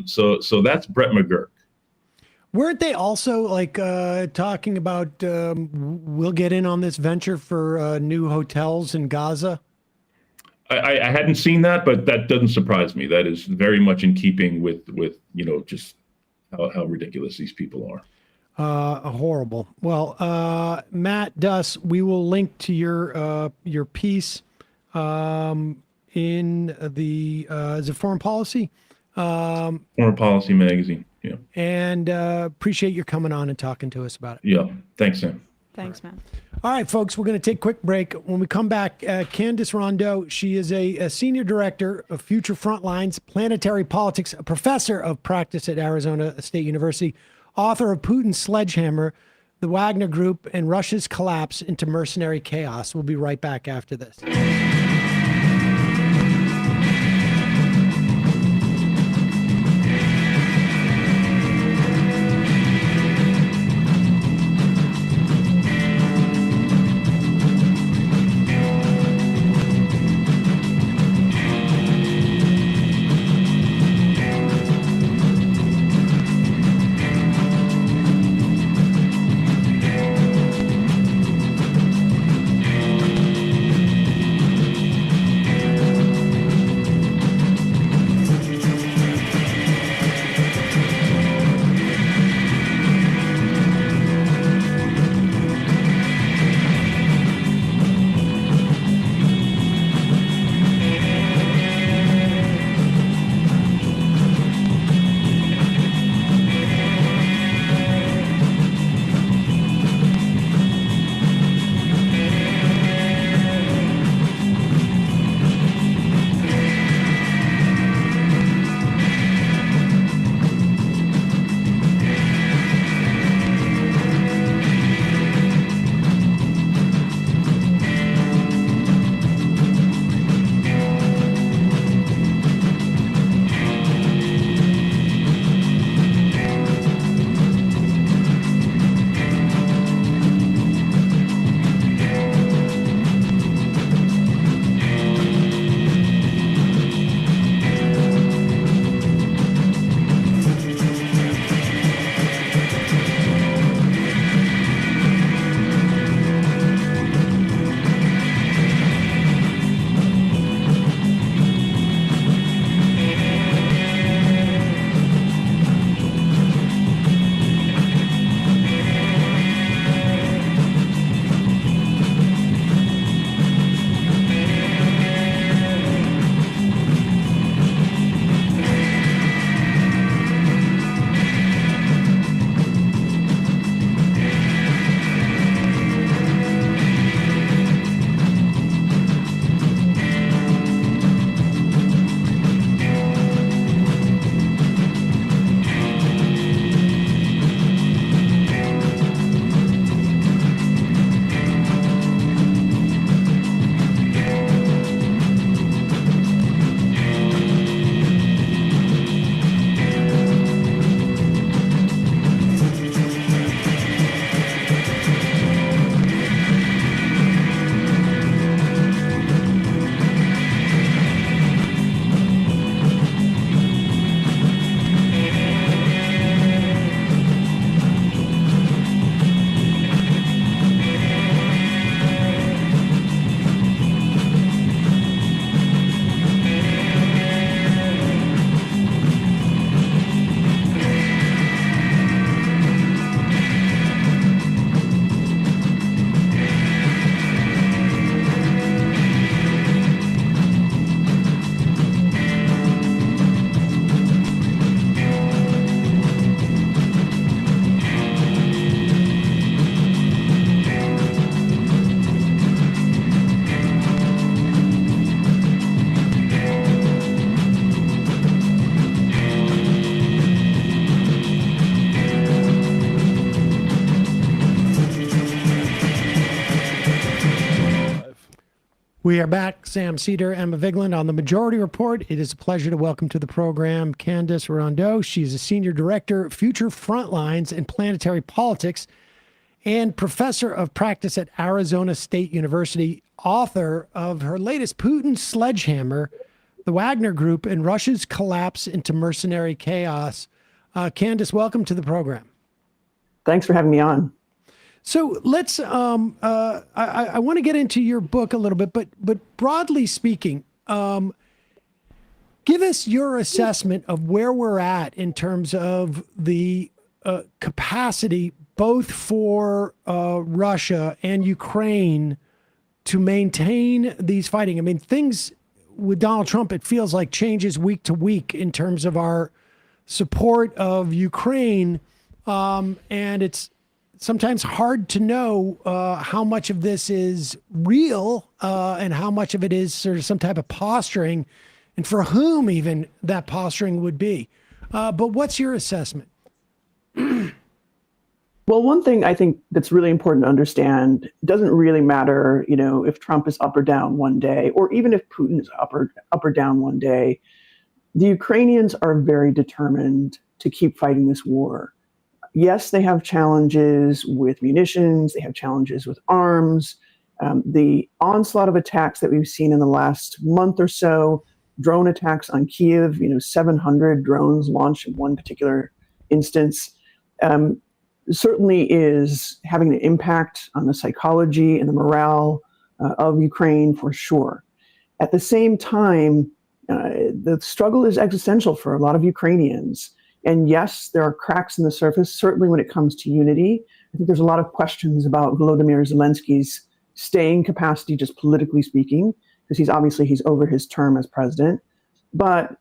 So that's Brett McGurk. Weren't they also talking about we'll get in on this venture for new hotels in Gaza? I hadn't seen that, but that doesn't surprise me. That is very much in keeping with just how ridiculous these people are. Horrible. Well, Matt Duss, we will link to your piece in the is it Foreign Policy? Foreign Policy magazine. Yeah. And appreciate your coming on and talking to us about it. Yeah. Thanks, Sam. Thanks, man. All right, folks, we're going to take a quick break. When we come back, Candace Rondeaux, she is a senior director of Future Frontlines, Planetary Politics, a professor of practice at Arizona State University, author of Putin's Sledgehammer, the Wagner Group, and Russia's collapse into mercenary chaos. We'll be right back after this. We are back. Sam Seder, Emma Vigeland on the Majority Report. It is a pleasure to welcome to the program Candace Rondeaux. She's a senior director, Future Frontlines and Planetary Politics, and professor of practice at Arizona State University, author of her latest Putin Sledgehammer, the Wagner Group, and Russia's Collapse into Mercenary Chaos. Candace, welcome to the program. Thanks for having me on. So let's, I want to get into your book a little bit, but broadly speaking, give us your assessment of where we're at in terms of the capacity both for Russia and Ukraine to maintain these fighting. I mean, things with Donald Trump, it feels like changes week to week in terms of our support of Ukraine, and it's sometimes hard to know how much of this is real and how much of it is sort of some type of posturing, and for whom even that posturing would be. But what's your assessment? Well, one thing I think that's really important to understand, it doesn't really matter, if Trump is up or down one day, or even if Putin is up or down one day. The Ukrainians are very determined to keep fighting this war. Yes, they have challenges with munitions, they have challenges with arms. The onslaught of attacks that we've seen in the last month or so, drone attacks on Kyiv, 700 drones launched in one particular instance, certainly is having an impact on the psychology and the morale of Ukraine for sure. At the same time, the struggle is existential for a lot of Ukrainians. And yes, there are cracks in the surface, certainly when it comes to unity. I think there's a lot of questions about Volodymyr Zelensky's staying capacity, just politically speaking, because he's over his term as president. But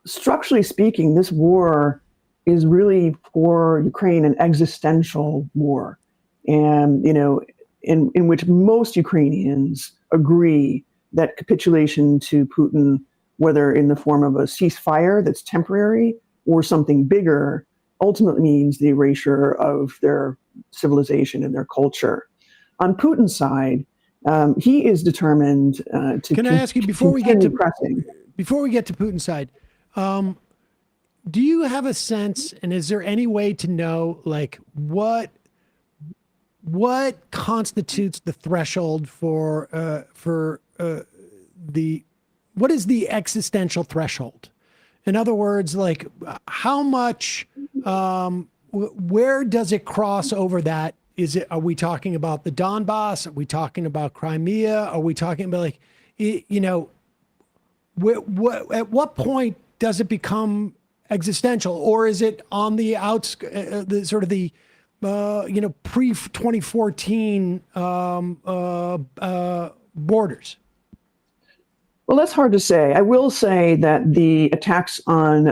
structurally speaking, this war is really for Ukraine an existential war, and in which most Ukrainians agree that capitulation to Putin, whether in the form of a ceasefire that's temporary or something bigger, ultimately means the erasure of their civilization and their culture. On Putin's side, he is determined to. Can I ask you before we get to Putin's side? Do you have a sense, and is there any way to know, like, what constitutes the threshold for what is the existential threshold? In other words, like, how much, where does it cross over that? Are we talking about the Donbass? Are we talking about Crimea? Are we talking about, like, at what point does it become existential, or is it on the pre-2014 borders? Well, that's hard to say. I will say that the attacks on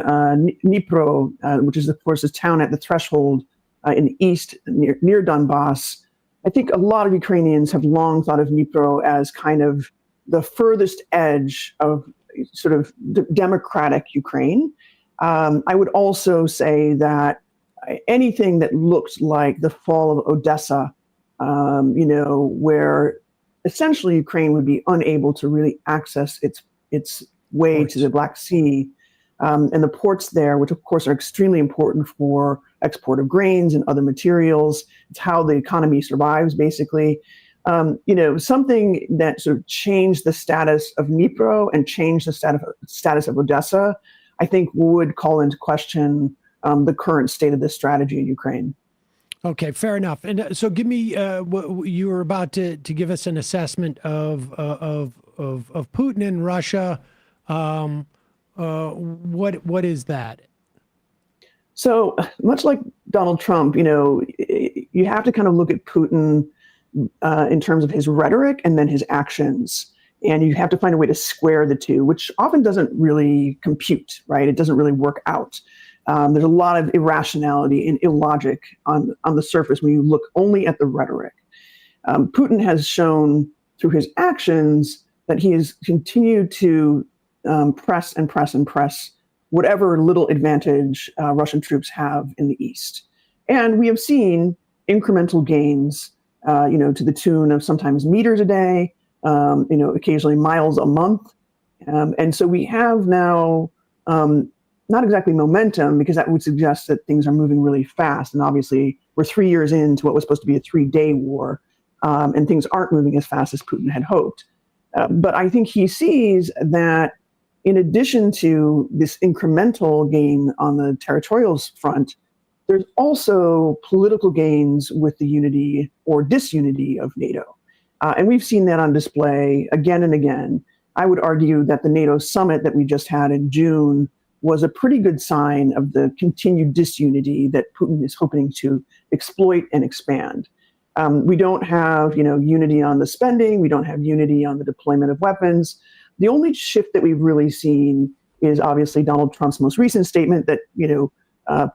Dnipro, which is, of course, a town at the threshold in the east near Donbass, I think a lot of Ukrainians have long thought of Dnipro as kind of the furthest edge of sort of democratic Ukraine. I would also say that anything that looked like the fall of Odessa, where essentially Ukraine would be unable to really access its way to the Black Sea, and the ports there, which of course are extremely important for export of grains and other materials. It's how the economy survives, basically. Something that sort of changed the status of Dnipro and changed the status of Odessa, I think would call into question the current state of this strategy in Ukraine. Okay, fair enough. And so, give me you were about to give us an assessment of Putin and Russia. What is that? So much like Donald Trump, you have to kind of look at Putin in terms of his rhetoric and then his actions. And you have to find a way to square the two, which often doesn't really compute, right? It doesn't really work out. There's a lot of irrationality and illogic on the surface when you look only at the rhetoric. Putin has shown through his actions that he has continued to press and press and press whatever little advantage Russian troops have in the east. And we have seen incremental gains, to the tune of sometimes meters a day, occasionally miles a month. And so we have now not exactly momentum, because that would suggest that things are moving really fast. And obviously, we're 3 years into what was supposed to be a 3-day war, and things aren't moving as fast as Putin had hoped. But I think he sees that in addition to this incremental gain on the territorial front, there's also political gains with the unity or disunity of NATO. And we've seen that on display again and again. I would argue that the NATO summit that we just had in June was a pretty good sign of the continued disunity that Putin is hoping to exploit and expand. We don't have, unity on the spending. We don't have unity on the deployment of weapons. The only shift that we've really seen is obviously Donald Trump's most recent statement that,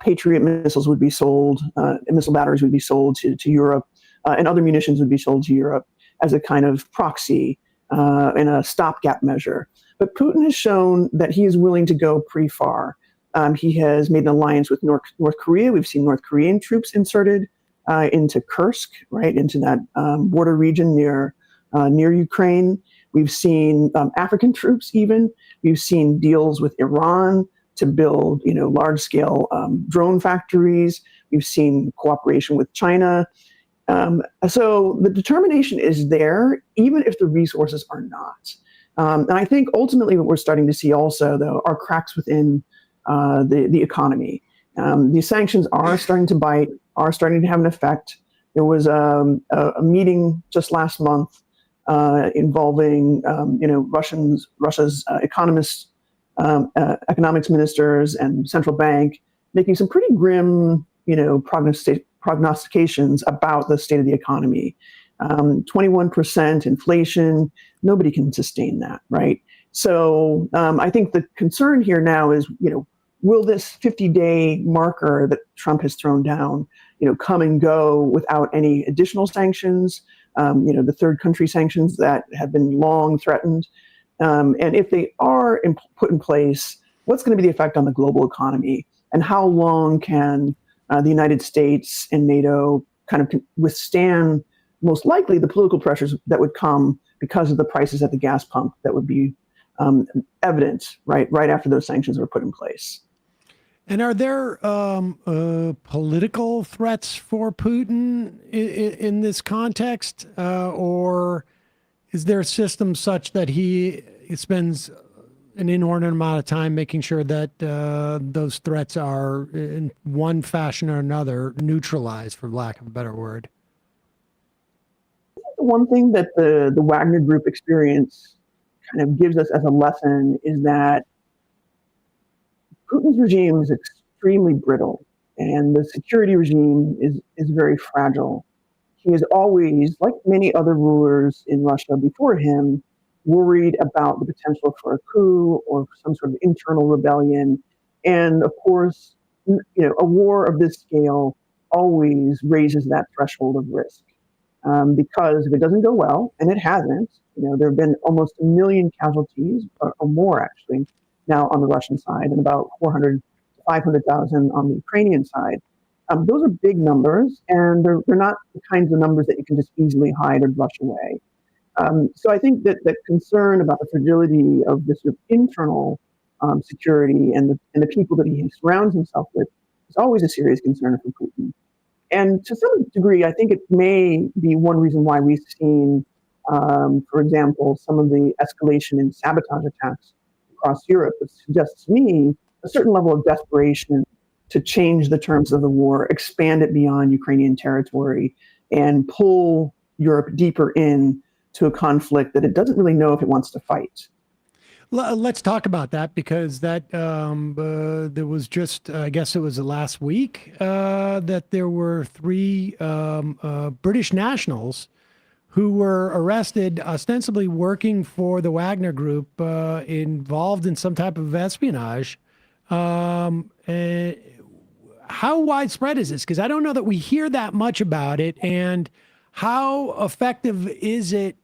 Patriot missiles would be sold, missile batteries would be sold to Europe, and other munitions would be sold to Europe as a kind of proxy and a stopgap measure. But Putin has shown that he is willing to go pretty far. He has made an alliance with North Korea. We've seen North Korean troops inserted into Kursk, right into that border region near Ukraine. We've seen African troops even. We've seen deals with Iran to build, large-scale drone factories. We've seen cooperation with China. So the determination is there, even if the resources are not. And I think ultimately what we're starting to see also, though, are cracks within the economy. These sanctions are starting to bite, are starting to have an effect. There was a meeting just last month involving, Russia's economists, economics ministers, and central bank, making some pretty grim, prognostications about the state of the economy. 21% inflation, nobody can sustain that, right? So I think the concern here now is, will this 50-day marker that Trump has thrown down, come and go without any additional sanctions, the third country sanctions that have been long threatened? And if they are put in place, what's going to be the effect on the global economy? And how long can the United States and NATO kind of withstand, most likely, the political pressures that would come because of the prices at the gas pump that would be evident right after those sanctions were put in place? And are there political threats for Putin in this context, or is there a system such that he spends an inordinate amount of time making sure that those threats are, in one fashion or another, neutralized, for lack of a better word? The one thing that the Wagner Group experience kind of gives us as a lesson is that Putin's regime is extremely brittle, and the security regime is very fragile. He is always, like many other rulers in Russia before him, worried about the potential for a coup or some sort of internal rebellion. And of course, a war of this scale always raises that threshold of risk. Because if it doesn't go well, and it hasn't, there have been almost 1 million casualties, or more actually, now on the Russian side, and about 400 to 500,000 on the Ukrainian side. Those are big numbers, and they're not the kinds of numbers that you can just easily hide or brush away. So I think that concern about the fragility of this sort of internal security and the people that he surrounds himself with is always a serious concern for Putin. And to some degree, I think it may be one reason why we've seen, for example, some of the escalation in sabotage attacks across Europe, which suggests to me a certain level of desperation to change the terms of the war, expand it beyond Ukrainian territory, and pull Europe deeper in to a conflict that it doesn't really know if it wants to fight. Let's talk about that, because that there was just, I guess it was last week, that there were 3 British nationals who were arrested, ostensibly working for the Wagner Group, involved in some type of espionage. How widespread is this? Because I don't know that we hear that much about it. And how effective is it?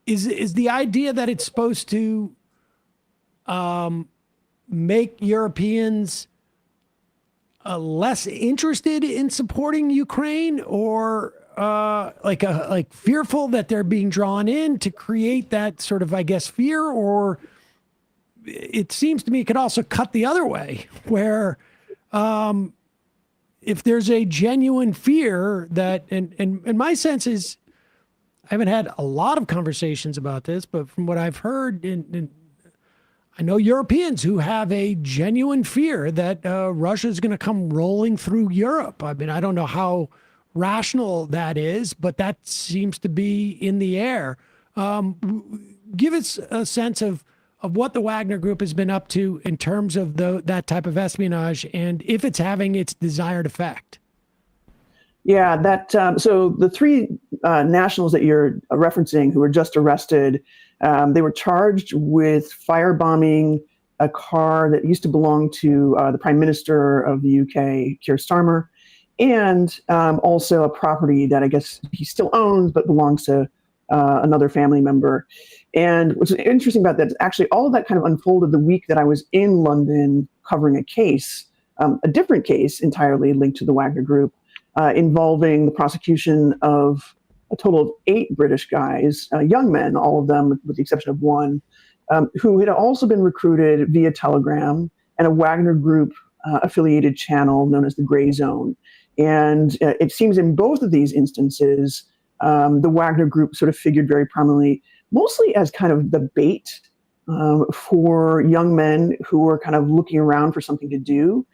Is the idea that it's supposed to make Europeans less interested in supporting Ukraine, or like fearful that they're being drawn in to create that sort of, I guess, fear? Or it seems to me it could also cut the other way, where if there's a genuine fear that, and my sense is, I haven't had a lot of conversations about this, but from what I've heard, I know Europeans who have a genuine fear that Russia is going to come rolling through Europe. I mean, I don't know how rational that is, but that seems to be in the air. Give us a sense of what the Wagner Group has been up to in terms of that type of espionage, and if it's having its desired effect. Yeah, so the 3 nationals that you're referencing who were just arrested, they were charged with firebombing a car that used to belong to the Prime Minister of the UK, Keir Starmer, and also a property that I guess he still owns but belongs to another family member. And what's interesting about that is actually all of that kind of unfolded the week that I was in London covering a case, a different case entirely linked to the Wagner Group, involving the prosecution of a total of 8 British guys, young men, all of them with the exception of one, who had also been recruited via Telegram and a Wagner Group affiliated channel known as the Gray Zone. And it seems in both of these instances, the Wagner Group sort of figured very prominently, mostly as kind of the bait for young men who were kind of looking around for something to do.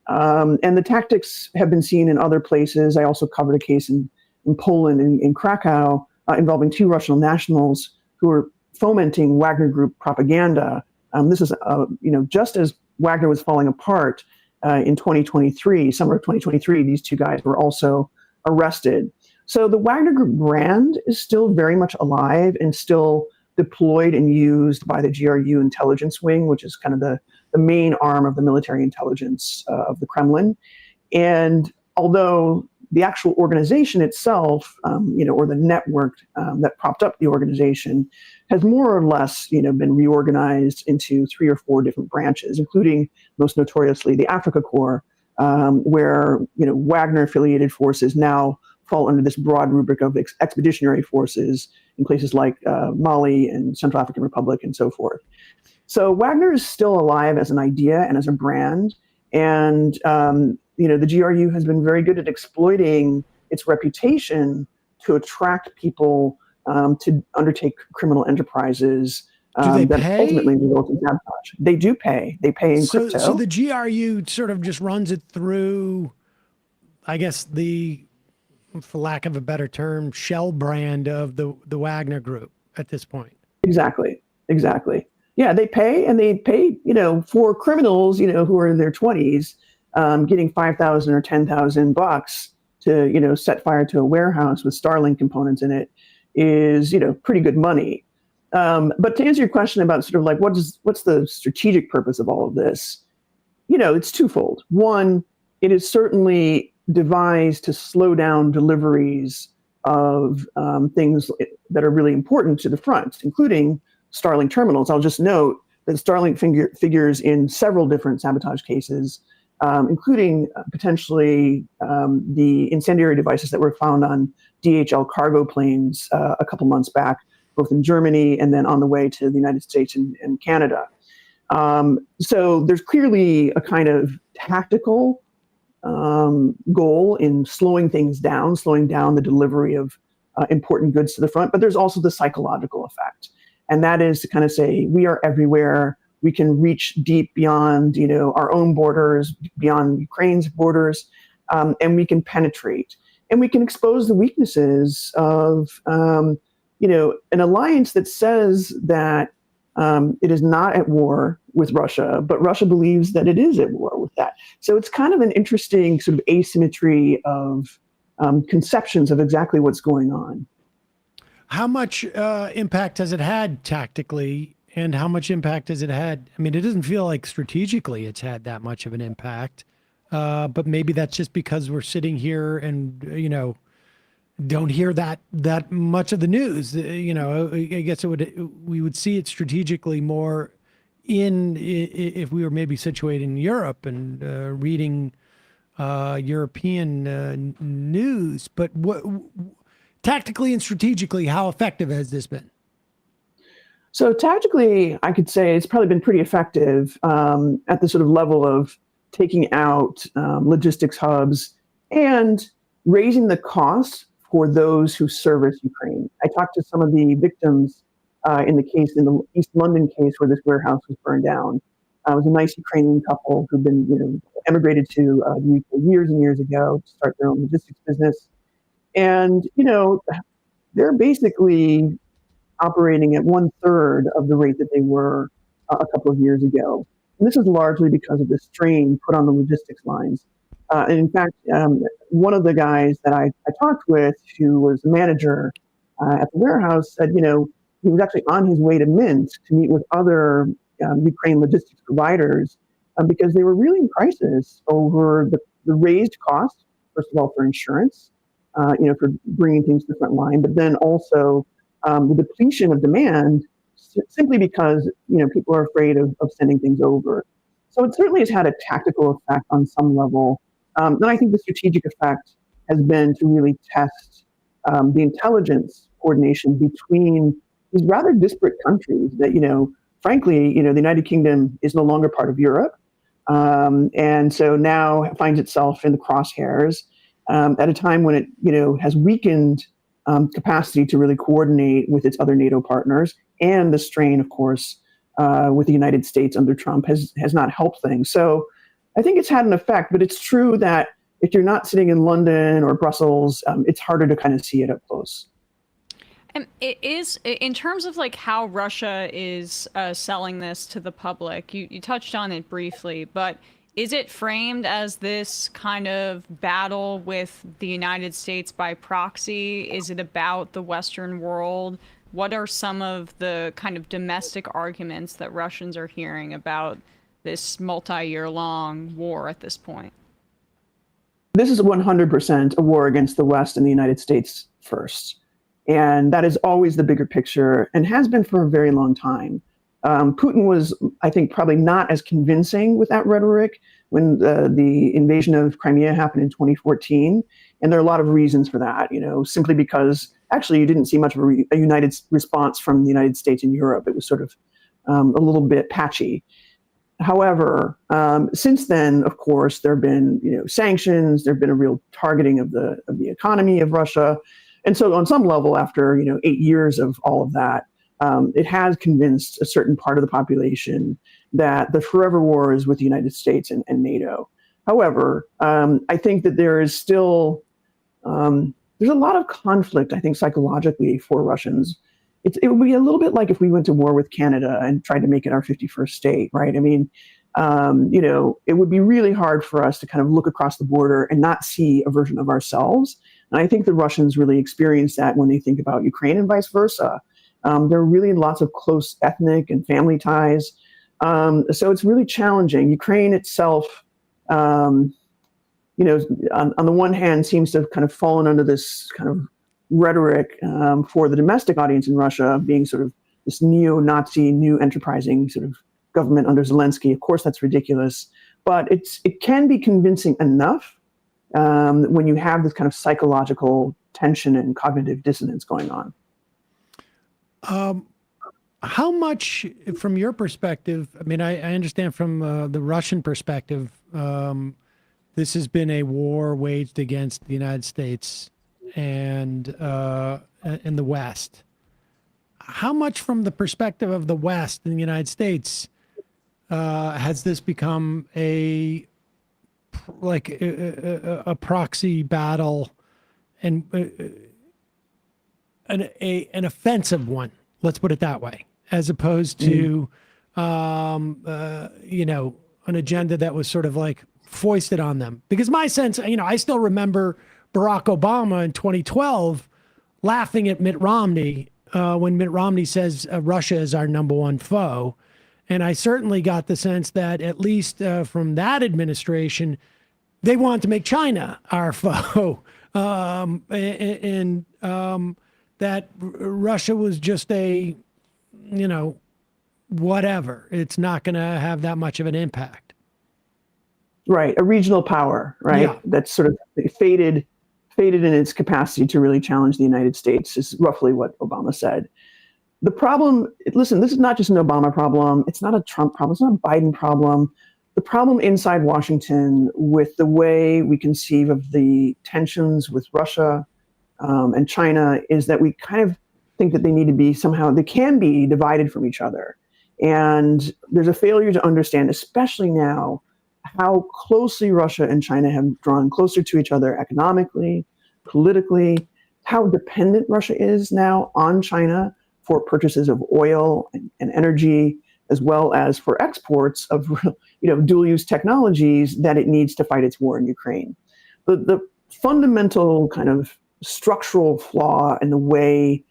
And the tactics have been seen in other places. I also covered a case in Poland, in Krakow, involving 2 Russian nationals who were fomenting Wagner Group propaganda. This is, just as Wagner was falling apart in 2023, summer of 2023, these 2 guys were also arrested. So the Wagner Group brand is still very much alive and still deployed and used by the GRU intelligence wing, which is kind of the main arm of the military intelligence of the Kremlin. And although the actual organization itself, or the network that propped up the organization, has more or less, been reorganized into 3 or 4 different branches, including most notoriously the Africa Corps, where Wagner-affiliated forces now fall under this broad rubric of expeditionary forces in places like Mali and Central African Republic and so forth. So Wagner is still alive as an idea and as a brand, and the GRU has been very good at exploiting its reputation to attract people to undertake criminal enterprises that ultimately result in sabotage. They do pay. They pay in crypto. So the GRU sort of just runs it through, I guess, for lack of a better term, shell brand of the Wagner Group at this point. Exactly. Yeah, they pay, and they pay, for criminals, who are in their 20s, getting $5,000 or $10,000 to, set fire to a warehouse with Starlink components in it is, pretty good money. But to answer your question about sort of like what's the strategic purpose of all of this, it's twofold. One, it is certainly devised to slow down deliveries of things that are really important to the front, including Starlink terminals. I'll just note that Starlink figures in several different sabotage cases, including potentially the incendiary devices that were found on DHL cargo planes a couple months back, both in Germany and then on the way to the United States and Canada. So there's clearly a kind of tactical goal in slowing down the delivery of important goods to the front, but there's also the psychological effect. And that is to kind of say, we are everywhere. We can reach deep beyond, our own borders, beyond Ukraine's borders, and we can penetrate. And we can expose the weaknesses of, an alliance that says that it is not at war with Russia, but Russia believes that it is at war with that. So it's kind of an interesting sort of asymmetry of conceptions of exactly what's going on. How much impact has it had tactically, and how much impact has it had? I mean, it doesn't feel like strategically it's had that much of an impact, but maybe that's just because we're sitting here and, don't hear that much of the news. I guess we would see it strategically more if we were maybe situated in Europe and reading European news. But tactically and strategically, how effective has this been? So tactically, I could say it's probably been pretty effective at the sort of level of taking out logistics hubs and raising the cost for those who service Ukraine. I talked to some of the victims in the East London case where this warehouse was burned down. It was a nice Ukrainian couple who'd been emigrated to the UK years and years ago to start their own logistics business. And, they're basically operating at 1/3 of the rate that they were a couple of years ago. And this is largely because of the strain put on the logistics lines. And in fact, one of the guys that I talked with, who was a manager at the warehouse, said, he was actually on his way to Minsk to meet with other Ukraine logistics providers because they were really in crisis over the raised costs, first of all, for insurance, for bringing things to the front line, but then also the depletion of demand simply because, people are afraid of sending things over. So it certainly has had a tactical effect on some level. Then I think the strategic effect has been to really test the intelligence coordination between these rather disparate countries that, frankly, the United Kingdom is no longer part of Europe. And so now it finds itself in the crosshairs at a time when it, has weakened capacity to really coordinate with its other NATO partners. And the strain, of course, with the United States under Trump has not helped things. So I think it's had an effect, but it's true that if you're not sitting in London or Brussels, it's harder to kind of see it up close. And it is, in terms of like how Russia is selling this to the public, you touched on it briefly, but is it framed as this kind of battle with the United States by proxy? Is it about the Western world? What are some of the kind of domestic arguments that Russians are hearing about this multi-year-long war at this point? This is 100% a war against the West and the United States first. And that is always the bigger picture and has been for a very long time. Putin was, I think, probably not as convincing with that rhetoric when the invasion of Crimea happened in 2014. And there are a lot of reasons for that, simply because actually you didn't see much of a united response from the United States and Europe. It was sort of a little bit patchy. However, since then, of course, there have been sanctions. There have been a real targeting of the economy of Russia. And so on some level, after 8 years of all of that, it has convinced a certain part of the population that the forever war is with the United States and NATO. However, I think that there is still there's a lot of conflict, I think, psychologically for Russians. It would be a little bit like if we went to war with Canada and tried to make it our 51st state, right? I mean, it would be really hard for us to kind of look across the border and not see a version of ourselves. And I think the Russians really experience that when they think about Ukraine and vice versa. There are really lots of close ethnic and family ties. So it's really challenging. Ukraine itself, on the one hand, seems to have kind of fallen under this kind of rhetoric for the domestic audience in Russia being sort of this neo-Nazi, new enterprising sort of government under Zelensky. Of course, that's ridiculous, but it can be convincing enough when you have this kind of psychological tension and cognitive dissonance going on. How much, from your perspective, I mean, I understand from the Russian perspective, this has been a war waged against the United States and in the West. How much from the perspective of the West and the United States has this become a proxy battle and an offensive one? Let's put it that way, as opposed to an agenda that was sort of like foisted on them. Because my sense, I still remember Barack Obama in 2012 laughing at Mitt Romney when Mitt Romney says Russia is our number one foe. And I certainly got the sense that at least from that administration, they want to make China our foe. That Russia was just a, whatever. It's not going to have that much of an impact. Right. A regional power, right? Yeah. That's sort of faded in its capacity to really challenge the United States is roughly what Obama said. The problem, listen, this is not just an Obama problem. It's not a Trump problem. It's not a Biden problem. The problem inside Washington with the way we conceive of the tensions with Russia and China is that we kind of think that they need to be somehow, they can be divided from each other. And there's a failure to understand, especially now, how closely Russia and China have drawn closer to each other economically, politically, how dependent Russia is now on China for purchases of oil and energy, as well as for exports of dual-use technologies that it needs to fight its war in Ukraine. The fundamental kind of structural flaw in the way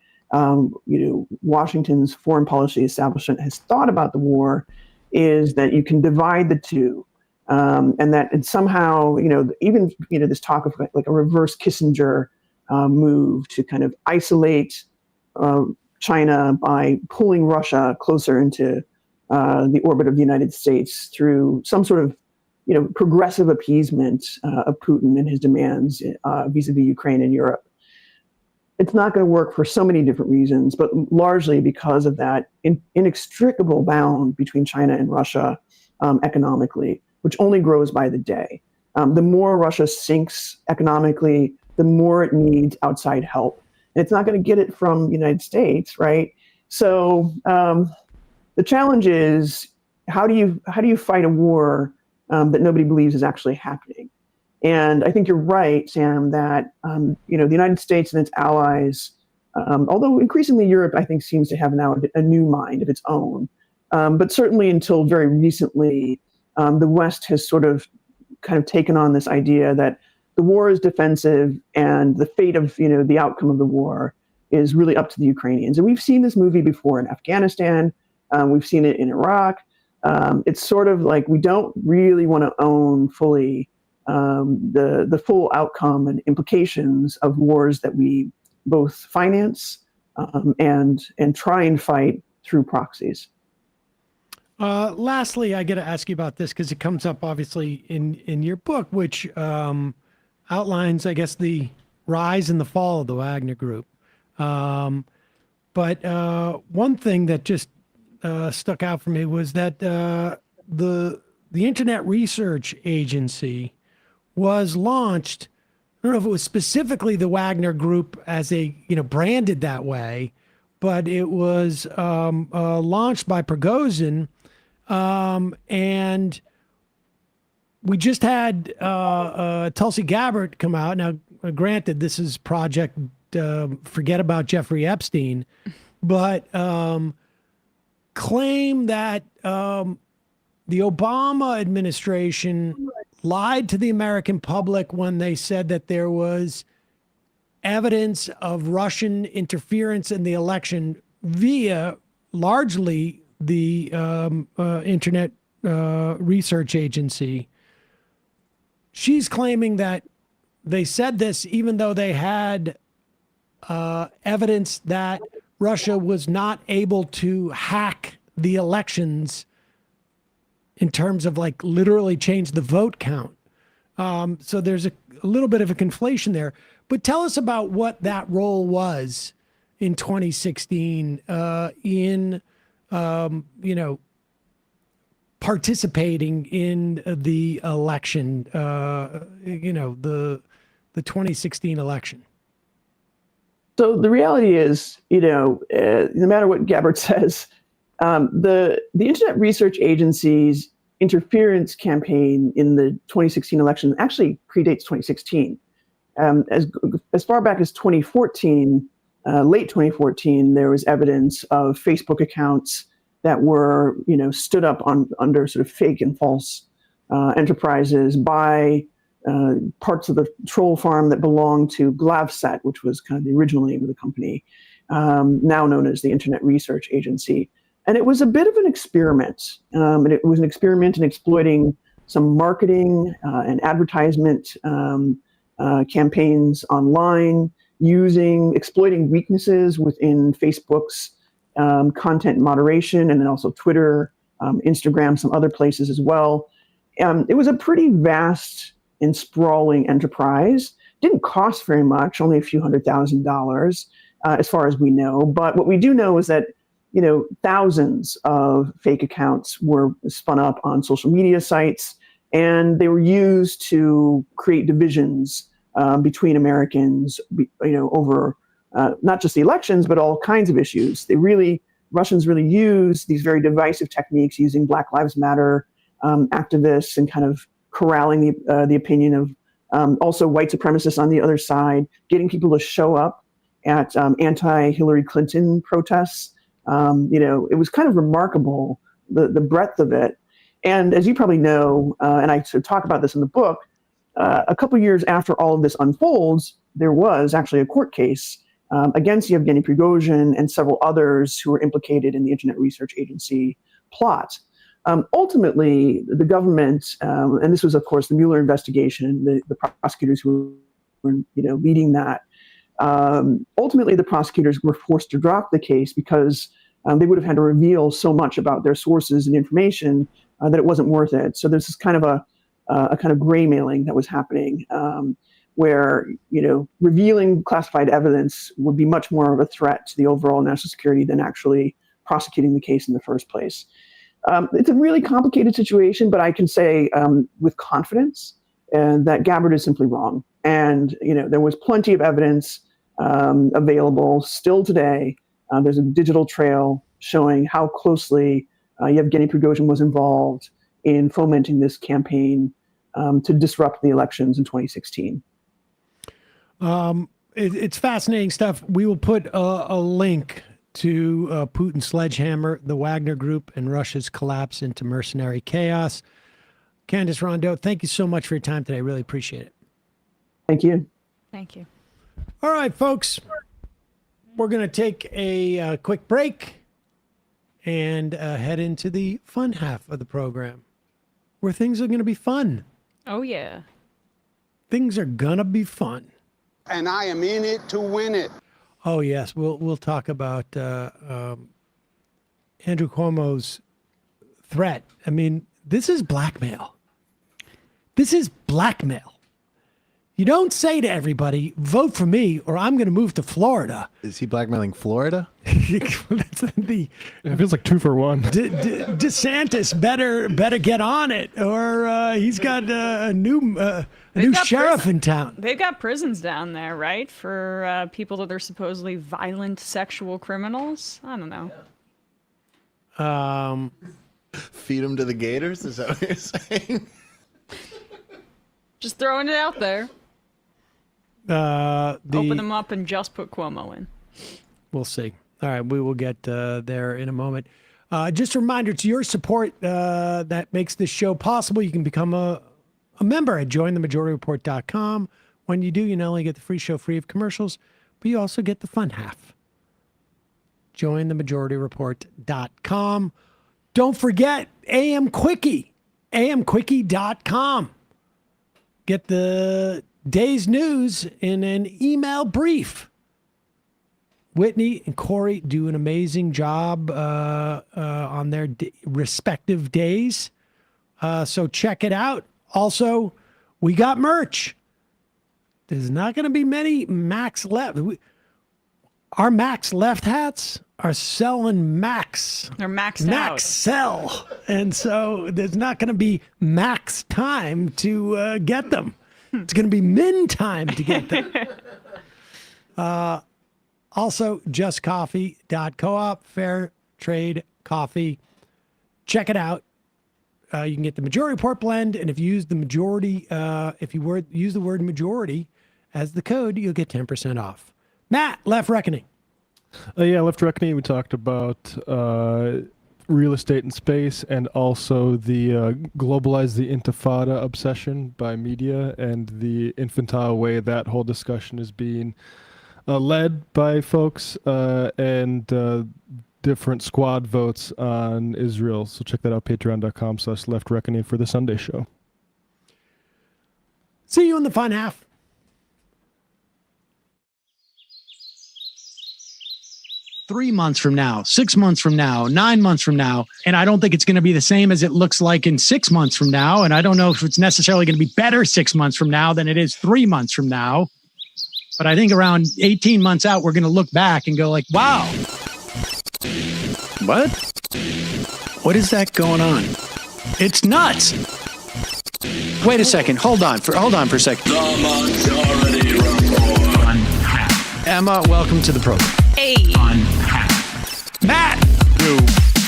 Washington's foreign policy establishment has thought about the war is that you can divide the two, and that and somehow even this talk of like a reverse Kissinger move to kind of isolate China by pulling Russia closer into the orbit of the United States through some sort of progressive appeasement of Putin and his demands vis-a-vis Ukraine and Europe. It's not going to work for so many different reasons, but largely because of that inextricable bound between China and Russia economically, which only grows by the day. The more Russia sinks economically, the more it needs outside help. And it's not going to get it from the United States, right? So the challenge is, how do you fight a war that nobody believes is actually happening? And I think you're right, Sam, that the United States and its allies, although increasingly Europe, I think, seems to have now a new mind of its own. But certainly until very recently, the West has sort of kind of taken on this idea that the war is defensive and the fate of the outcome of the war is really up to the Ukrainians. And we've seen this movie before in Afghanistan. We've seen it in Iraq. It's sort of like we don't really want to own fully the full outcome and implications of wars that we both finance and try and fight through proxies. Lastly, I got to ask you about this because it comes up obviously in your book, which outlines, I guess, the rise and the fall of the Wagner Group. But one thing that just stuck out for me was that the Internet Research Agency was launched. I don't know if it was specifically the Wagner Group as branded that way, but it was launched by Prigozhin, and we just had Tulsi Gabbard come out. Now, granted, this is Project Forget About Jeffrey Epstein, but claim that the Obama administration lied to the American public when they said that there was evidence of Russian interference in the election via largely the Internet Research Agency. She's claiming that they said this even though they had evidence that Russia was not able to hack the elections in terms of literally change the vote count. So there's a little bit of a conflation there. But tell us about what that role was in 2016 in participating in the election, the 2016 election. So the reality is, no matter what Gabbard says, the Internet Research Agency's interference campaign in the 2016 election actually predates 2016. As far back as 2014, late 2014, there was evidence of Facebook accounts that were, stood up under sort of fake and false enterprises by parts of the troll farm that belonged to Glavset, which was kind of the original name of the company, now known as the Internet Research Agency. And it was a bit of an experiment. And it was an experiment in exploiting some marketing and advertisement campaigns online, exploiting weaknesses within Facebook's content moderation, and then also Twitter, Instagram, some other places as well. It was a pretty vast and sprawling enterprise. Didn't cost very much, only a few $100,000 as far as we know. But what we do know is that thousands of fake accounts were spun up on social media sites, and they were used to create divisions between Americans, over not just the elections, but all kinds of issues. Russians really use these very divisive techniques, using Black Lives Matter activists and kind of corralling the opinion of also white supremacists on the other side, getting people to show up at anti-Hillary Clinton protests. It was kind of remarkable, the breadth of it. And as you probably know, and I sort of talk about this in the book, a couple years after all of this unfolds, there was actually a court case against Yevgeny Prigozhin and several others who were implicated in the Internet Research Agency plot. Ultimately, the government, and this was, of course, the Mueller investigation, the prosecutors who were leading that, ultimately the prosecutors were forced to drop the case because they would have had to reveal so much about their sources and information that it wasn't worth it. So there's this kind of a kind of gray mailing that was happening, where revealing classified evidence would be much more of a threat to the overall national security than actually prosecuting the case in the first place. It's a really complicated situation, but I can say with confidence that Gabbard is simply wrong. And there was plenty of evidence available still today. There's a digital trail showing how closely Yevgeny Prigozhin was involved in fomenting this campaign to disrupt the elections in 2016. It's fascinating stuff. We will put a link to Putin's Sledgehammer, the Wagner Group, and Russia's collapse into mercenary chaos. Candace Rondeaux, thank you so much for your time today. Really appreciate it. Thank you. Thank you. All right, folks. We're going to take a quick break and head into the fun half of the program, where things are going to be fun. Oh, yeah. Things are going to be fun. And I am in it to win it. Oh, yes. We'll talk about Andrew Cuomo's threat. I mean, this is blackmail. This is blackmail. You don't say to everybody, vote for me or I'm going to move to Florida. Is he blackmailing Florida? It feels like 2 for 1. DeSantis better get on it, or he's got a new sheriff in town. They've got prisons down there, right? For people that are supposedly violent sexual criminals. I don't know. Feed them to the gators? Is that what you're saying? Just throwing it out there. Open them up and just put Cuomo in. We'll see. All right, we will get there in a moment. Just a reminder, it's your support that makes this show possible. You can become a member at jointhemajorityreport.com. When you do, you not only get the free show free of commercials, but you also get the fun half. Jointhemajorityreport.com. Don't forget AM Quickie, amquickie.com. Get the day's news in an email brief. Whitney and Corey do an amazing job on their respective days. So check it out. Also, we got merch. There's not going to be many Max left. Our Max left hats are selling max. They're maxed max out. Sell. And so there's not going to be max time to get them. It's going to be min time to get them. Also, justcoffee.coop, fair trade coffee. Check it out. You can get the Majority Report blend, and if you use the majority, use the word majority as the code, you'll get 10% off. Matt, Left Reckoning. Left Reckoning. We talked about real estate and space, and also the globalize the intifada obsession by media, and the infantile way that whole discussion is being led by folks and different squad votes on Israel. So check that out, patreon.com/Left Reckoning for the Sunday show. See you in the fun half. Three months from now, 6 months from now, 9 months from now. And I don't think it's going to be the same as it looks like in 6 months from now. And I don't know if it's necessarily going to be better 6 months from now than it is 3 months from now. But I think around 18 months out, we're going to look back and go like, wow. What? What is that going on? It's nuts. Wait a second. Hold on for a second. The Majority Report. Emma, welcome to the program. Hey. Matt.